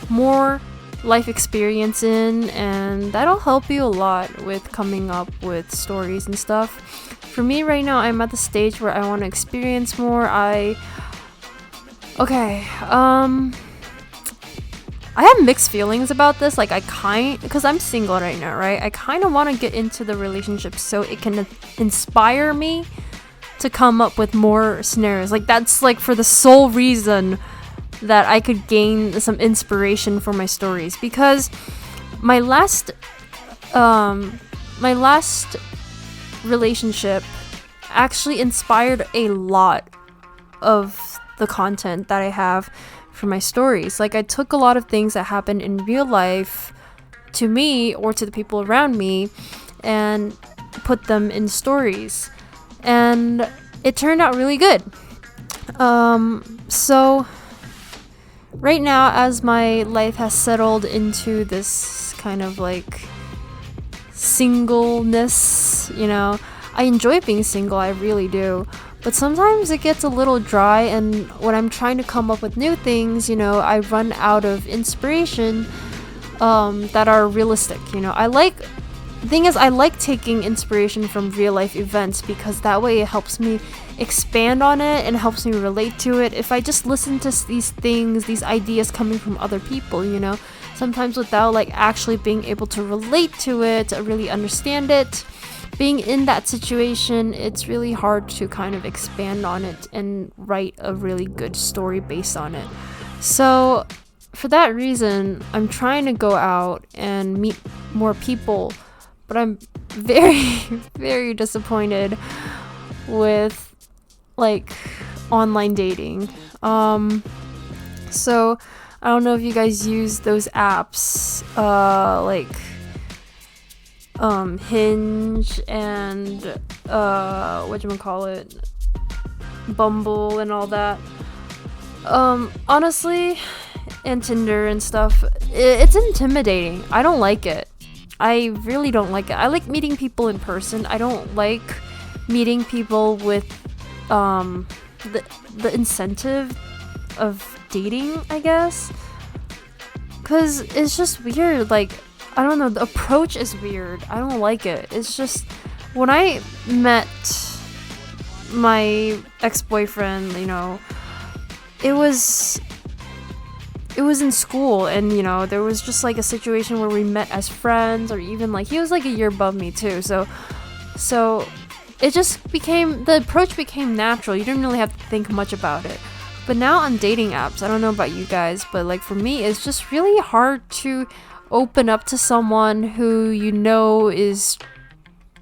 more life experience in, and that'll help you a lot with coming up with stories and stuff. For me right now, I'm at the stage where I want to experience more. I have mixed feelings about this. Like because I'm single right now, right? I kind of want to get into the relationship so it can inspire me to come up with more scenarios. Like that's like for the sole reason that I could gain some inspiration for my stories, because my last relationship actually inspired a lot of the content that I have for my stories. Like I took a lot of things that happened in real life to me or to the people around me and put them in stories, and it turned out really good. So right now, as my life has settled into this kind of like singleness, you know, I enjoy being single, I really do. But sometimes it gets a little dry, and when I'm trying to come up with new things, you know, I run out of inspiration that are realistic, you know. The thing is, I like taking inspiration from real life events because that way it helps me expand on it and helps me relate to it. If I just listen to these things, these ideas coming from other people, you know, sometimes without like actually being able to relate to it, really understand it, being in that situation, it's really hard to kind of expand on it and write a really good story based on it. So for that reason, I'm trying to go out and meet more people, but I'm very, very disappointed with like online dating. So I don't know if you guys use those apps, like Hinge and whatchamacallit, Bumble and all that. Honestly, and Tinder and stuff, it's intimidating. I don't like it. I really don't like it. I like meeting people in person. I don't like meeting people with the incentive of dating, I guess, because it's just weird. Like, I don't know, the approach is weird. I don't like it. It's just, when I met my ex-boyfriend, you know, it was in school, and you know, there was just like a situation where we met as friends, or even like he was like a year above me too, so it just became, the approach became natural. You didn't really have to think much about it. But now on dating apps, I don't know about you guys, but like for me, it's just really hard to open up to someone who you know is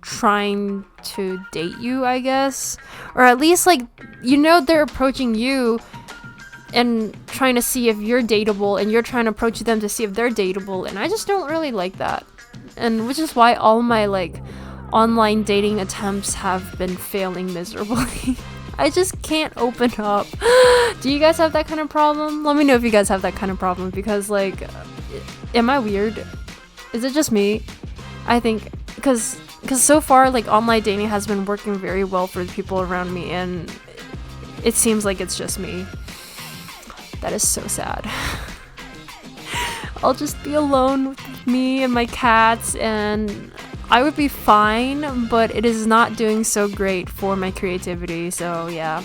trying to date you, I guess, or at least like, you know, they're approaching you and trying to see if you're dateable, and you're trying to approach them to see if they're dateable, and I just don't really like that, and which is why all my like online dating attempts have been failing miserably. I just can't open up. Do you guys have that kind of problem? Let me know if you guys have that kind of problem, because like, am I weird? Is it just me? I think because so far like online dating has been working very well for the people around me, and it seems like it's just me. That is so sad. I'll just be alone with me and my cats, and I would be fine, but it is not doing so great for my creativity, so yeah.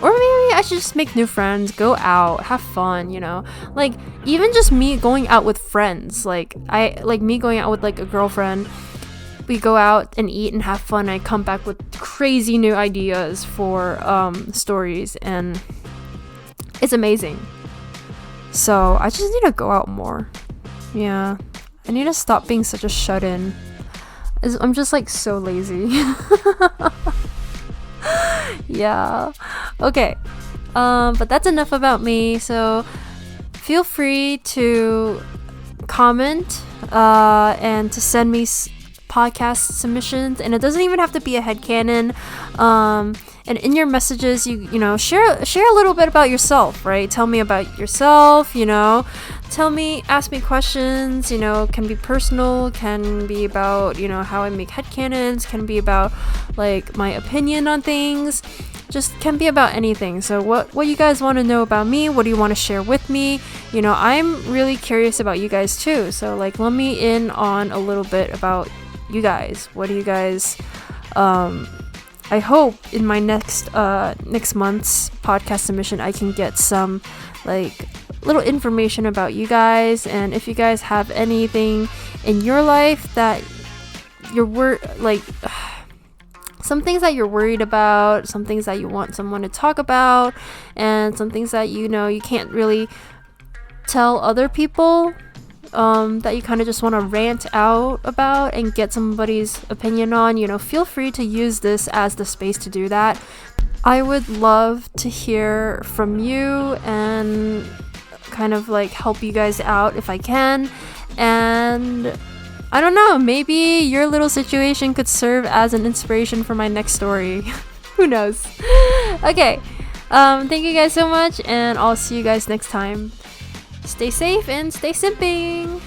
Or maybe I should just make new friends, go out, have fun, you know? Like, even just me going out with friends, like me going out with like a girlfriend, we go out and eat and have fun, and I come back with crazy new ideas for stories, and it's amazing. So I just need to go out more. Yeah, I need to stop being such a shut-in. I'm just like so lazy. Yeah. Okay. But that's enough about me. So feel free to comment and to send me podcast submissions, and it doesn't even have to be a headcanon. And in your messages, you know, share a little bit about yourself, right? Tell me about yourself, you know. Ask me questions, you know, can be personal, can be about, you know, how I make headcanons, can be about like my opinion on things, just can be about anything. So what you guys want to know about me, what do you want to share with me? You know, I'm really curious about you guys too. So like, let me in on a little bit about you guys. What do you guys I hope in my next month's podcast submission I can get some like little information about you guys, and if you guys have anything in your life that you're some things that you're worried about, some things that you want someone to talk about, and some things that you know you can't really tell other people, that you kind of just want to rant out about and get somebody's opinion on, you know, feel free to use this as the space to do that. I would love to hear from you and kind of like help you guys out if I can. And I don't know, maybe your little situation could serve as an inspiration for my next story. Who knows? Okay. Thank you guys so much, and I'll see you guys next time. Stay safe and stay simping!